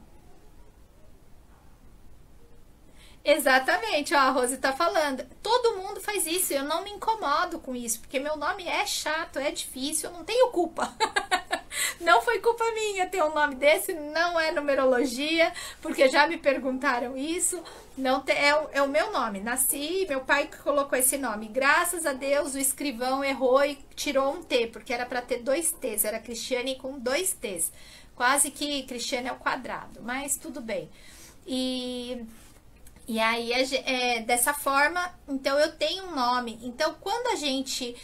Exatamente, ó, a Rose tá falando. Todo mundo faz isso, eu não me incomodo com isso, porque meu nome é chato, é difícil, eu não tenho culpa. Não foi culpa minha ter um nome desse, não é numerologia, porque já me perguntaram isso. Não é o meu nome, nasci, meu pai colocou esse nome. Graças a Deus o escrivão errou e tirou um T, porque era para ter 2 T's, era Cristiane com 2 T's. Quase que Cristiane ao quadrado, mas tudo bem. E aí, dessa forma, então eu tenho um nome. Então, quando a gente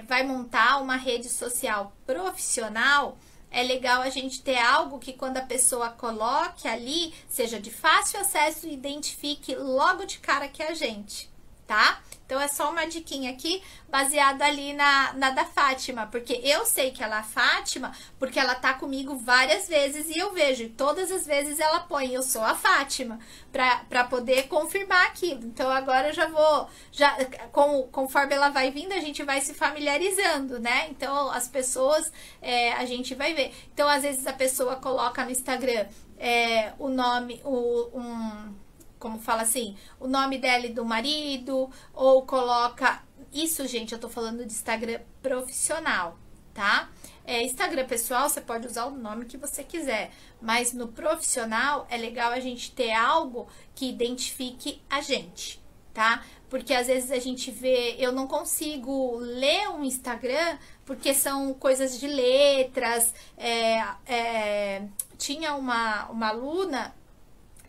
vai montar uma rede social profissional, é legal a gente ter algo que quando a pessoa coloque ali, seja de fácil acesso e identifique logo de cara que é a gente, tá? Então, é só uma diquinha aqui, baseada ali na da Fátima, porque eu sei que ela é a Fátima, porque ela tá comigo várias vezes e eu vejo, e todas as vezes ela põe, eu sou a Fátima, pra poder confirmar aquilo. Então, agora eu já vou, conforme ela vai vindo, a gente vai se familiarizando, né? Então, as pessoas, a gente vai ver. Então, às vezes a pessoa coloca no Instagram o nome, como fala assim, o nome dela e do marido, ou coloca... Isso, gente, eu tô falando de Instagram profissional, tá? Instagram pessoal, você pode usar o nome que você quiser, mas no profissional é legal a gente ter algo que identifique a gente, tá? Porque às vezes a gente vê... Eu não consigo ler um Instagram porque são coisas de letras. Tinha uma aluna...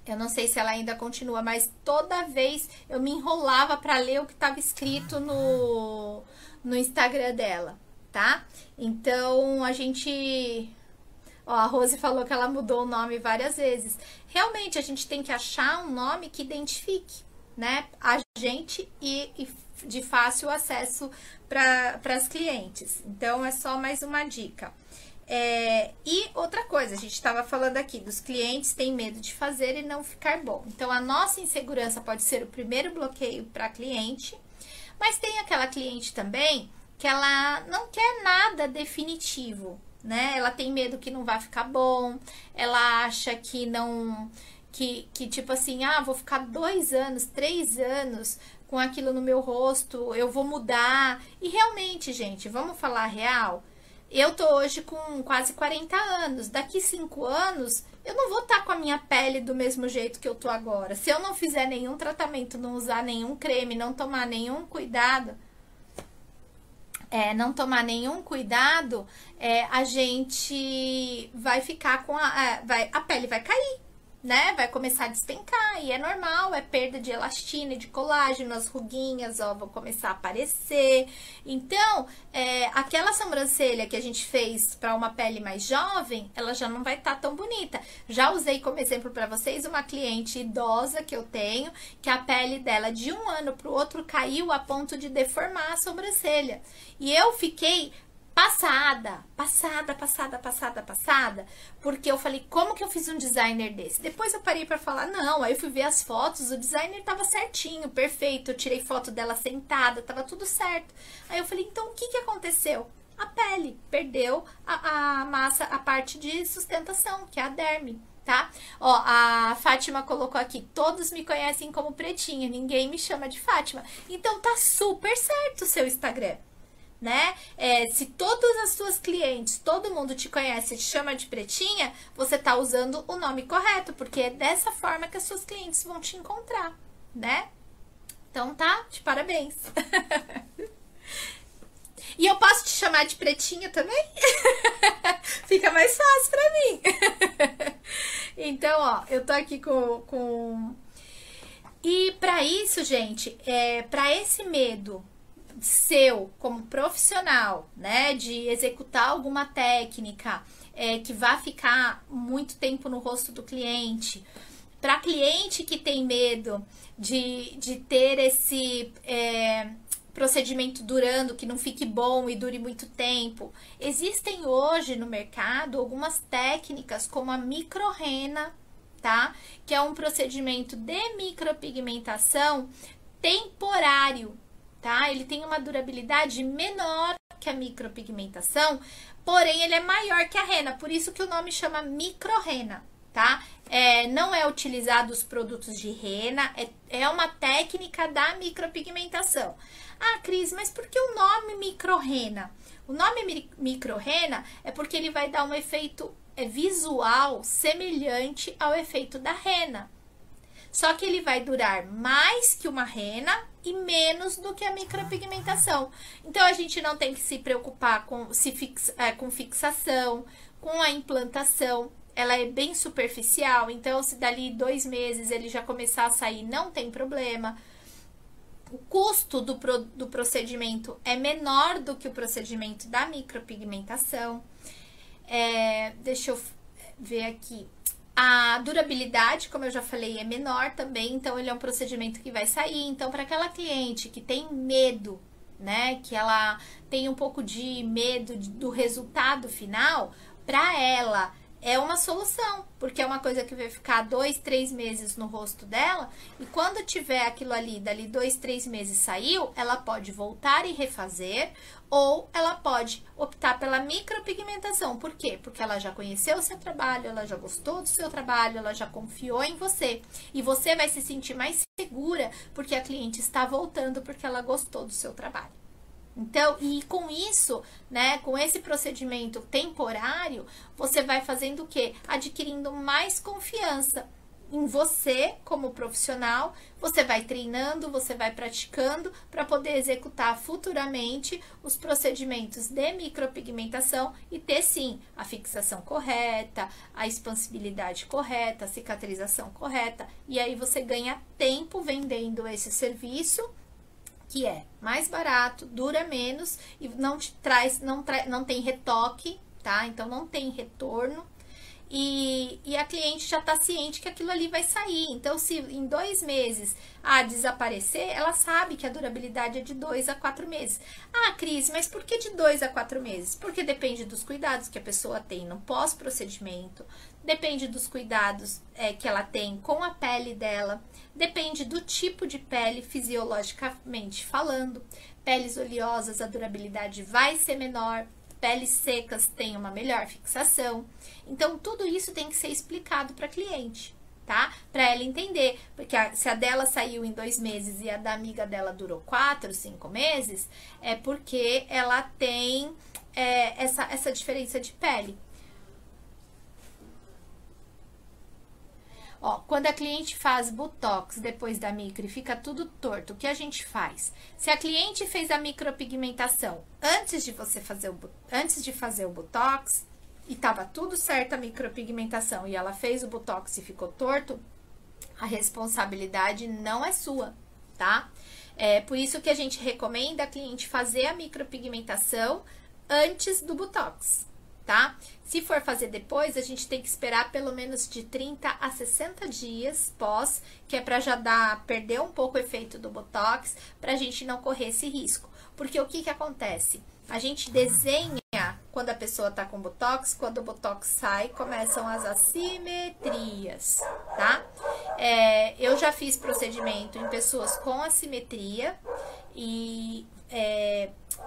Eu não sei se ela ainda continua, mas toda vez eu me enrolava para ler o que estava escrito no Instagram dela, tá? Então, a gente... Ó, a Rose falou que ela mudou o nome várias vezes. Realmente, a gente tem que achar um nome que identifique, né? A gente e de fácil acesso para as clientes. Então, é só mais uma dica. E outra coisa, a gente estava falando aqui, dos clientes têm medo de fazer e não ficar bom. Então, a nossa insegurança pode ser o primeiro bloqueio para a cliente, mas tem aquela cliente também que ela não quer nada definitivo, né? Ela tem medo que não vai ficar bom, ela acha que não... Que tipo assim, vou ficar 2 anos, 3 anos com aquilo no meu rosto, eu vou mudar. E realmente, gente, vamos falar a real... Eu tô hoje com quase 40 anos. Daqui 5 anos, eu não vou estar com a minha pele do mesmo jeito que eu tô agora. Se eu não fizer nenhum tratamento, não usar nenhum creme, não tomar nenhum cuidado, a gente vai ficar com a pele vai cair, né? Vai começar a despencar e é normal, é perda de elastina e de colágeno, as ruguinhas, ó, vão começar a aparecer. Então, aquela sobrancelha que a gente fez para uma pele mais jovem, ela já não vai estar tão bonita. Já usei como exemplo para vocês uma cliente idosa que eu tenho, que a pele dela de um ano para o outro caiu a ponto de deformar a sobrancelha. E eu fiquei passada, porque eu falei, como que eu fiz um designer desse? Depois eu parei pra falar, não, aí eu fui ver as fotos, o designer tava certinho, perfeito, eu tirei foto dela sentada, tava tudo certo. Aí eu falei, então o que que aconteceu? A pele perdeu a massa, a parte de sustentação, que é a derme, tá? Ó, a Fátima colocou aqui, todos me conhecem como Pretinha, ninguém me chama de Fátima. Então tá super certo o seu Instagram, né? Se todas as suas clientes, todo mundo te conhece e te chama de Pretinha, você tá usando o nome correto, porque é dessa forma que as suas clientes vão te encontrar, né? Então tá, de parabéns. E eu posso te chamar de Pretinha também? Fica mais fácil pra mim. Então, ó, eu tô aqui com... E pra isso, gente, pra esse medo seu como profissional, né, de executar alguma técnica que vá ficar muito tempo no rosto do cliente, para cliente que tem medo de ter esse procedimento durando, que não fique bom e dure muito tempo. Existem hoje no mercado algumas técnicas como a microrrena, tá? Que é um procedimento de micropigmentação temporário, tá? Ele tem uma durabilidade menor que a micropigmentação, porém ele é maior que a rena, por isso que o nome chama microrrena, tá? Não é utilizado os produtos de rena, é uma técnica da micropigmentação. Ah, Cris, mas por que o nome microrrena? O nome microrrena é porque ele vai dar um efeito visual semelhante ao efeito da rena. Só que ele vai durar mais que uma rena e menos do que a micropigmentação. Então, a gente não tem que se preocupar com fixação, com a implantação. Ela é bem superficial, então se dali 2 meses ele já começar a sair, não tem problema. O custo do procedimento é menor do que o procedimento da micropigmentação. Deixa eu ver aqui. A durabilidade, como eu já falei, é menor também, então ele é um procedimento que vai sair. Então, para aquela cliente que tem medo, né, que ela tem um pouco de medo do resultado final, para ela é uma solução, porque é uma coisa que vai ficar 2, 3 meses no rosto dela, e quando tiver aquilo ali, dali 2, 3 meses saiu, ela pode voltar e refazer, ou ela pode optar pela micropigmentação. Por quê? Porque ela já conheceu o seu trabalho, ela já gostou do seu trabalho, ela já confiou em você, e você vai se sentir mais segura, porque a cliente está voltando porque ela gostou do seu trabalho. Então, e com isso, né, com esse procedimento temporário, você vai fazendo o quê? Adquirindo mais confiança em você como profissional, você vai treinando, você vai praticando para poder executar futuramente os procedimentos de micropigmentação e ter sim a fixação correta, a expansibilidade correta, a cicatrização correta, e aí você ganha tempo vendendo esse serviço, que é mais barato, dura menos e não tem retoque, tá? Então não tem retorno. E a cliente já tá ciente que aquilo ali vai sair. Então, se em 2 meses desaparecer, ela sabe que a durabilidade é de 2 a 4 meses. Ah, Cris, mas por que de 2 a 4 meses? Porque depende dos cuidados que a pessoa tem no pós-procedimento, depende dos cuidados que ela tem com a pele dela, depende do tipo de pele fisiologicamente falando. Peles oleosas, a durabilidade vai ser menor. Peles secas têm uma melhor fixação. Então, tudo isso tem que ser explicado para a cliente, tá? Para ela entender, porque se a dela saiu em 2 meses e a da amiga dela durou 4, 5 meses, é porque ela tem essa diferença de pele. Ó, quando a cliente faz botox depois da micro e fica tudo torto, o que a gente faz? Se a cliente fez a micropigmentação antes de fazer o botox e tava tudo certo a micropigmentação e ela fez o botox e ficou torto, a responsabilidade não é sua, tá? É por isso que a gente recomenda a cliente fazer a micropigmentação antes do botox, tá? Se for fazer depois, a gente tem que esperar pelo menos de 30 a 60 dias pós, que é para já perder um pouco o efeito do botox, pra gente não correr esse risco. Porque o que acontece? A gente desenha quando a pessoa tá com botox, quando o botox sai, começam as assimetrias, tá? Eu já fiz procedimento em pessoas com assimetria e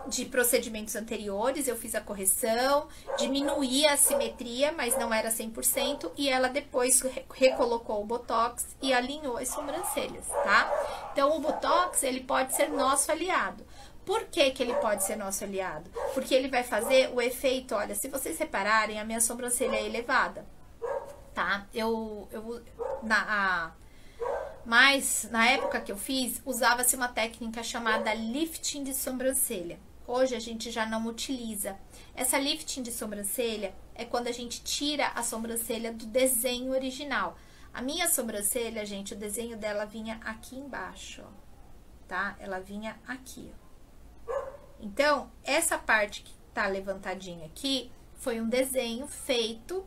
de procedimentos anteriores, eu fiz a correção, diminuí a assimetria, mas não era 100%, e ela depois recolocou o botox e alinhou as sobrancelhas, tá? Então, o botox, ele pode ser nosso aliado. Por que que ele pode ser nosso aliado? Porque ele vai fazer o efeito, olha, se vocês repararem, a minha sobrancelha é elevada, tá? Mas, na época que eu fiz, usava-se uma técnica chamada lifting de sobrancelha. Hoje, a gente já não utiliza. Essa lifting de sobrancelha é quando a gente tira a sobrancelha do desenho original. A minha sobrancelha, gente, o desenho dela vinha aqui embaixo, ó, tá? Ela vinha aqui, ó. Então, essa parte que tá levantadinha aqui, foi um desenho feito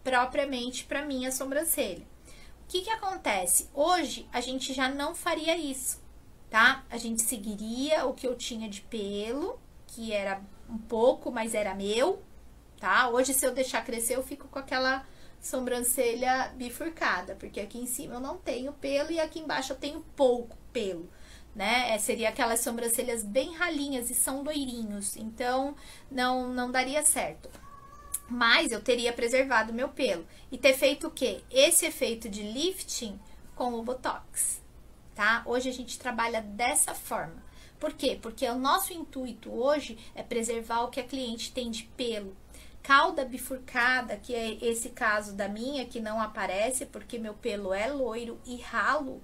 propriamente para minha sobrancelha. O que acontece? Hoje, a gente já não faria isso, tá? A gente seguiria o que eu tinha de pelo, que era um pouco, mas era meu, tá? Hoje, se eu deixar crescer, eu fico com aquela sobrancelha bifurcada, porque aqui em cima eu não tenho pelo e aqui embaixo eu tenho pouco pelo, né? Seria aquelas sobrancelhas bem ralinhas e são loirinhos, então não daria certo. Mas eu teria preservado meu pelo e ter feito o quê? Esse efeito de lifting com o Botox, tá? Hoje a gente trabalha dessa forma. Por quê? Porque o nosso intuito hoje é preservar o que a cliente tem de pelo. Cauda bifurcada, que é esse caso da minha, que não aparece porque meu pelo é loiro e ralo,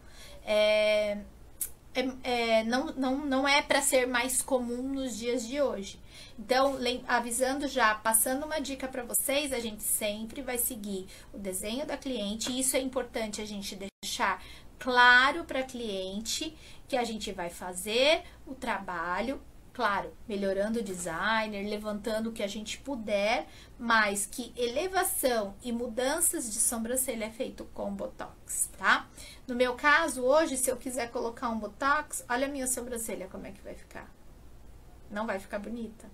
não é para ser mais comum nos dias de hoje. Então, avisando já, passando uma dica para vocês, a gente sempre vai seguir o desenho da cliente, e isso é importante a gente deixar claro para a cliente que a gente vai fazer o trabalho, claro, melhorando o designer, levantando o que a gente puder, mas que elevação e mudanças de sobrancelha é feito com Botox, tá? No meu caso, hoje, se eu quiser colocar um Botox, olha a minha sobrancelha como é que vai ficar. Não vai ficar bonita.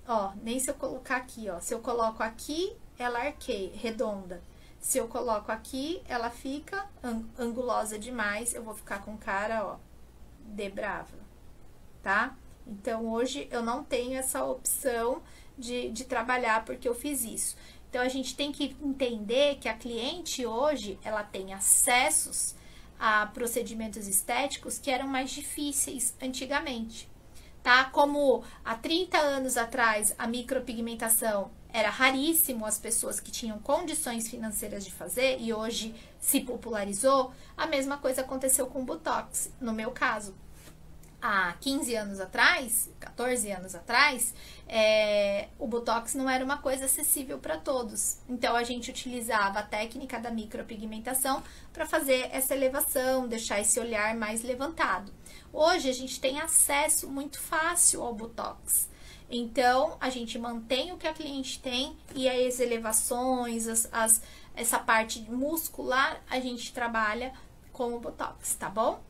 Ó, nem se eu colocar aqui, ó. Se eu coloco aqui, ela arqueia, redonda. Se eu coloco aqui, ela fica angulosa demais. Eu vou ficar com cara, ó, de brava, tá? Então, hoje eu não tenho essa opção de trabalhar porque eu fiz isso. Então, a gente tem que entender que a cliente hoje, ela tem acessos a procedimentos estéticos que eram mais difíceis antigamente, tá? Como há 30 anos atrás a micropigmentação era raríssimo as pessoas que tinham condições financeiras de fazer e hoje se popularizou, a mesma coisa aconteceu com o Botox, no meu caso. Há 15 anos atrás, 14 anos atrás, o Botox não era uma coisa acessível para todos. Então, a gente utilizava a técnica da micropigmentação para fazer essa elevação, deixar esse olhar mais levantado. Hoje, a gente tem acesso muito fácil ao Botox. Então, a gente mantém o que a cliente tem e as elevações, essa parte muscular, a gente trabalha com o Botox, tá bom?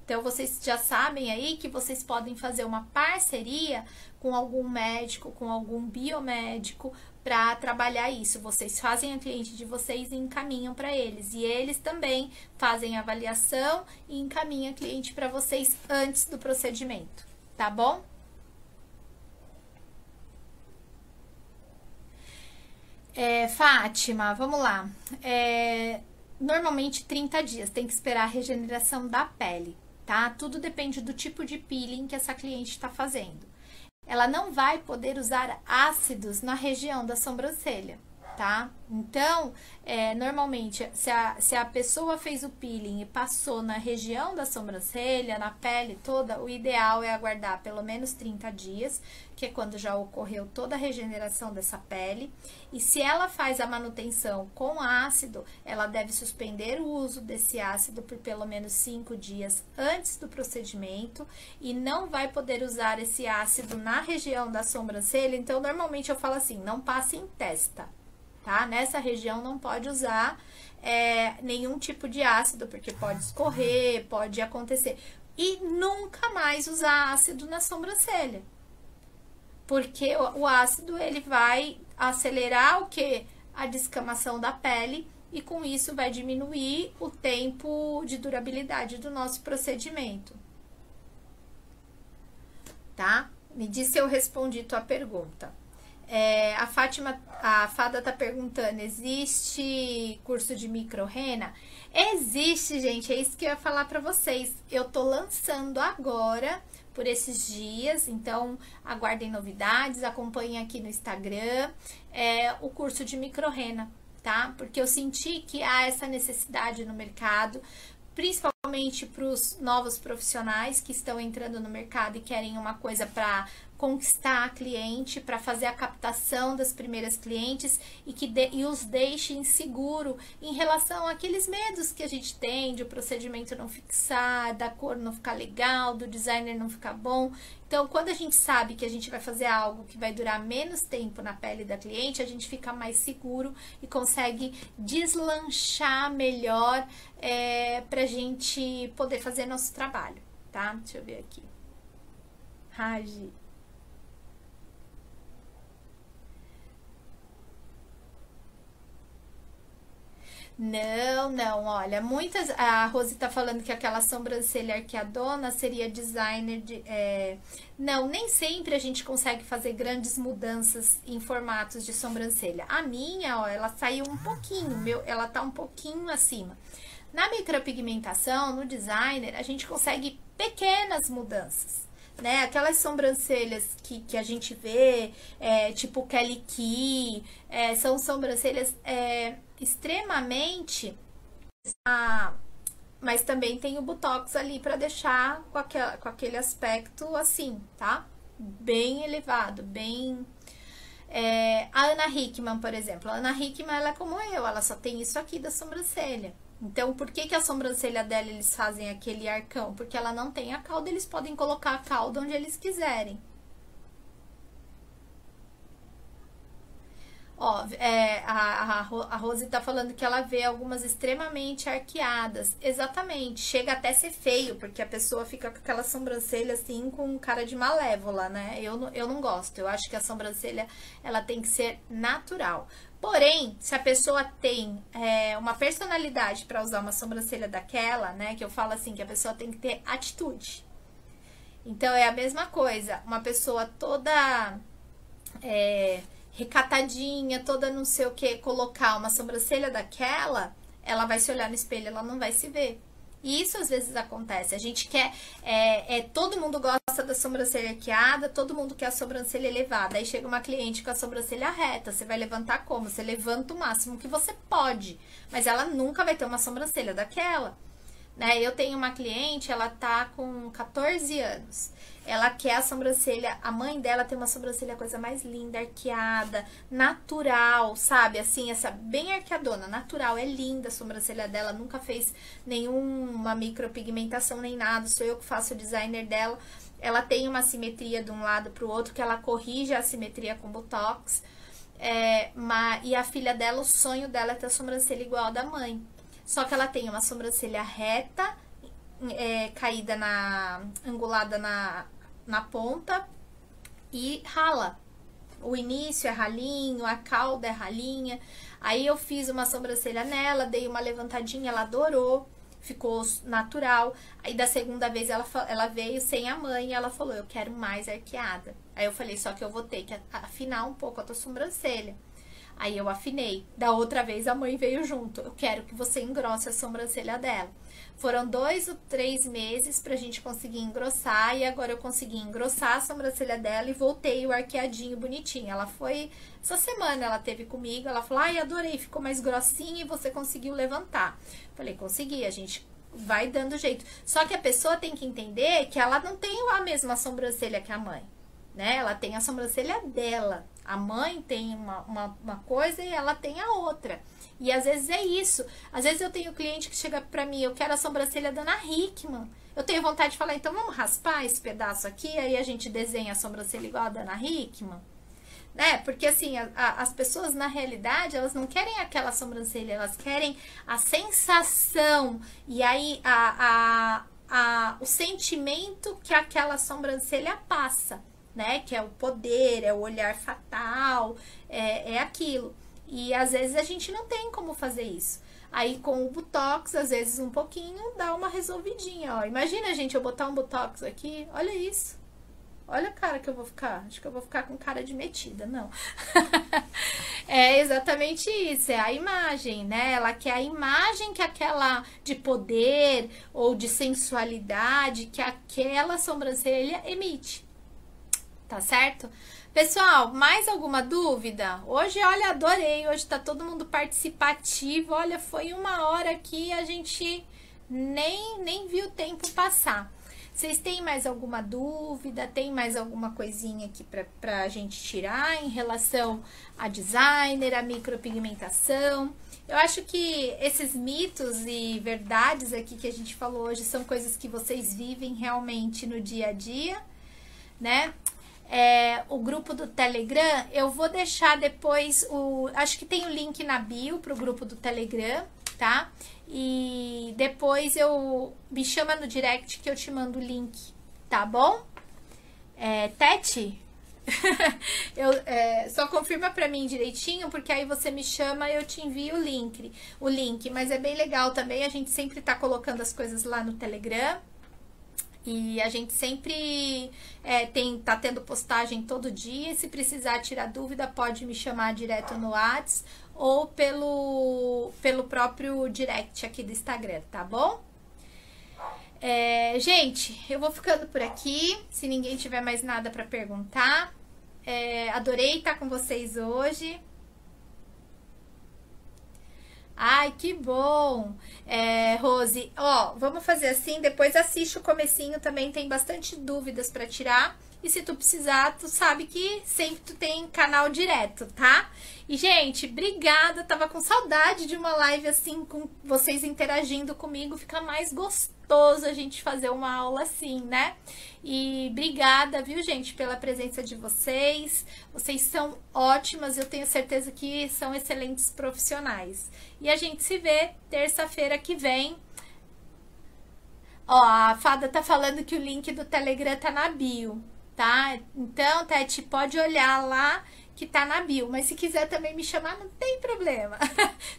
Então, vocês já sabem aí que vocês podem fazer uma parceria com algum médico, com algum biomédico para trabalhar isso. Vocês fazem a cliente de vocês e encaminham para eles. E eles também fazem a avaliação e encaminham a cliente para vocês antes do procedimento, tá bom? Fátima, vamos lá. Normalmente 30 dias, tem que esperar a regeneração da pele. Tá? Tudo depende do tipo de peeling que essa cliente está fazendo. Ela não vai poder usar ácidos na região da sobrancelha, tá? Então, normalmente, se a pessoa fez o peeling e passou na região da sobrancelha, na pele toda, o ideal é aguardar pelo menos 30 dias, que é quando já ocorreu toda a regeneração dessa pele. E se ela faz a manutenção com ácido, ela deve suspender o uso desse ácido por pelo menos 5 dias antes do procedimento e não vai poder usar esse ácido na região da sobrancelha. Então, normalmente eu falo assim, não passe em testa, tá? Nessa região não pode usar nenhum tipo de ácido, porque pode escorrer, pode acontecer. E nunca mais usar ácido na sobrancelha. Porque o ácido, ele vai acelerar o quê? A descamação da pele e com isso vai diminuir o tempo de durabilidade do nosso procedimento. Tá? Me diz se eu respondi tua pergunta. A Fada tá perguntando, existe curso de micro-rena? Existe, gente, é isso que eu ia falar pra vocês. Eu tô lançando agora, por esses dias, então aguardem novidades, acompanhem aqui no Instagram, o curso de micro-rena, tá? Porque eu senti que há essa necessidade no mercado, principalmente para os novos profissionais que estão entrando no mercado e querem uma coisa para conquistar a cliente, para fazer a captação das primeiras clientes e os deixe inseguro em relação àqueles medos que a gente tem de o procedimento não fixar, da cor não ficar legal, do designer não ficar bom. Então, quando a gente sabe que a gente vai fazer algo que vai durar menos tempo na pele da cliente, a gente fica mais seguro e consegue deslanchar melhor pra gente poder fazer nosso trabalho, tá? Deixa eu ver aqui. Ragi. Não, não, olha, muitas. A Rose tá falando que aquela sobrancelha arqueadona seria designer de. Não, nem sempre a gente consegue fazer grandes mudanças em formatos de sobrancelha. A minha, ó, ela saiu um pouquinho, ela tá um pouquinho acima. Na micropigmentação, no designer, a gente consegue pequenas mudanças, né? Aquelas sobrancelhas que a gente vê, tipo Kelly Key, são sobrancelhas extremamente... mas também tem o Botox ali para deixar com aquele aspecto assim, tá? Bem elevado, bem... a Ana Hickman, por exemplo. A Ana Hickman, ela é como eu, ela só tem isso aqui da sobrancelha. Então, por que a sobrancelha dela eles fazem aquele arcão? Porque ela não tem a cauda, eles podem colocar a cauda onde eles quiserem. Ó, a Rose tá falando que ela vê algumas extremamente arqueadas. Exatamente, chega até a ser feio, porque a pessoa fica com aquela sobrancelha assim, com cara de malévola, né? Eu não gosto, eu acho que a sobrancelha, ela tem que ser natural. Porém, se a pessoa tem uma personalidade para usar uma sobrancelha daquela, né? Que eu falo assim, que a pessoa tem que ter atitude. Então, é a mesma coisa, uma pessoa toda... recatadinha, toda não sei o que, colocar uma sobrancelha daquela, ela vai se olhar no espelho, ela não vai se ver. E isso às vezes acontece. A gente quer, todo mundo gosta da sobrancelha arqueada, todo mundo quer a sobrancelha elevada. Aí chega uma cliente com a sobrancelha reta, você vai levantar como? Você levanta o máximo que você pode, mas ela nunca vai ter uma sobrancelha daquela. Né? Eu tenho uma cliente, ela tá com 14 anos. Ela quer a sobrancelha, a mãe dela tem uma sobrancelha a coisa mais linda, arqueada, natural, sabe? Assim, essa bem arqueadona, natural, é linda a sobrancelha dela, nunca fez nenhuma micropigmentação nem nada, sou eu que faço o designer dela. Ela tem uma simetria de um lado pro outro, que ela corrige a simetria com Botox. E a filha dela, o sonho dela é ter a sobrancelha igual a da mãe. Só que ela tem uma sobrancelha reta, caída angulada na ponta e rala. O início é ralinho, a cauda é ralinha. Aí eu fiz uma sobrancelha nela, dei uma levantadinha, ela adorou, ficou natural. Aí da segunda vez ela veio sem a mãe e ela falou, eu quero mais arqueada. Aí eu falei, só que eu vou ter que afinar um pouco a tua sobrancelha. Aí eu afinei. Da outra vez a mãe veio junto. Eu quero que você engrosse a sobrancelha dela. Foram 2 ou 3 meses pra gente conseguir engrossar. E agora eu consegui engrossar a sobrancelha dela e voltei o arqueadinho bonitinho. Ela foi... Essa semana ela teve comigo. Ela falou, ai, adorei, ficou mais grossinha e você conseguiu levantar. Falei, consegui, a gente vai dando jeito. Só que a pessoa tem que entender que ela não tem a mesma sobrancelha que a mãe. Né? Ela tem a sobrancelha dela. A mãe tem uma coisa e ela tem a outra. E às vezes é isso. Às vezes eu tenho cliente que chega pra mim, eu quero a sobrancelha da Ana Hickman. Eu tenho vontade de falar, então vamos raspar esse pedaço aqui, aí a gente desenha a sobrancelha igual a da Ana Hickman. Né? Porque assim, as pessoas na realidade, elas não querem aquela sobrancelha, elas querem a sensação. E aí o sentimento que aquela sobrancelha passa. Né? Que é o poder, é o olhar fatal, é aquilo. E às vezes a gente não tem como fazer isso. Aí com o Botox, às vezes um pouquinho, dá uma resolvidinha, ó. Imagina, gente, eu botar um Botox aqui, olha isso. Olha a cara que eu vou ficar. Acho que eu vou ficar com cara de metida, não. É exatamente isso, é a imagem, né? Ela quer a imagem que aquela de poder ou de sensualidade que aquela sobrancelha emite. Tá certo? Pessoal, mais alguma dúvida? Hoje, olha, adorei. Hoje tá todo mundo participativo. Olha, foi 1 hora aqui, a gente nem viu o tempo passar. Vocês têm mais alguma dúvida? Tem mais alguma coisinha aqui pra gente tirar em relação a designer, a micropigmentação? Eu acho que esses mitos e verdades aqui que a gente falou hoje são coisas que vocês vivem realmente no dia a dia, né? O grupo do Telegram, eu vou deixar depois acho que tem o link na bio pro grupo do Telegram, tá? E depois me chama no direct que eu te mando o link, tá bom? Tete? Só confirma pra mim direitinho, porque aí você me chama e eu te envio o link. Mas é bem legal também, a gente sempre tá colocando as coisas lá no Telegram. E a gente sempre tá tendo postagem todo dia. Se precisar tirar dúvida, pode me chamar direto no WhatsApp ou pelo próprio direct aqui do Instagram, tá bom? Gente, eu vou ficando por aqui. Se ninguém tiver mais nada para perguntar, adorei estar com vocês hoje. Ai, que bom! Rose, ó, vamos fazer assim, depois assiste o comecinho também, tem bastante dúvidas para tirar. E se tu precisar, tu sabe que sempre tu tem canal direto, tá? E, gente, obrigada, tava com saudade de uma live assim, com vocês interagindo comigo, fica mais gostoso a gente fazer uma aula assim, né? E obrigada, viu, gente, pela presença de vocês. Vocês são ótimas, eu tenho certeza que são excelentes profissionais. E a gente se vê terça-feira que vem. Ó, a Fada tá falando que o link do Telegram tá na bio, tá? Então, Tete, pode olhar lá que tá na bio. Mas se quiser também me chamar, não tem problema.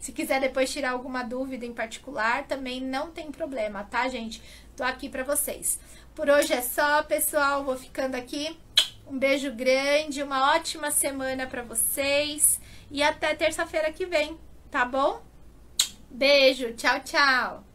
Se quiser depois tirar alguma dúvida em particular, também não tem problema, tá, gente? Tô aqui pra vocês. Por hoje é só, pessoal. Vou ficando aqui. Um beijo grande, uma ótima semana pra vocês. E até terça-feira que vem, tá bom? Beijo, tchau, tchau.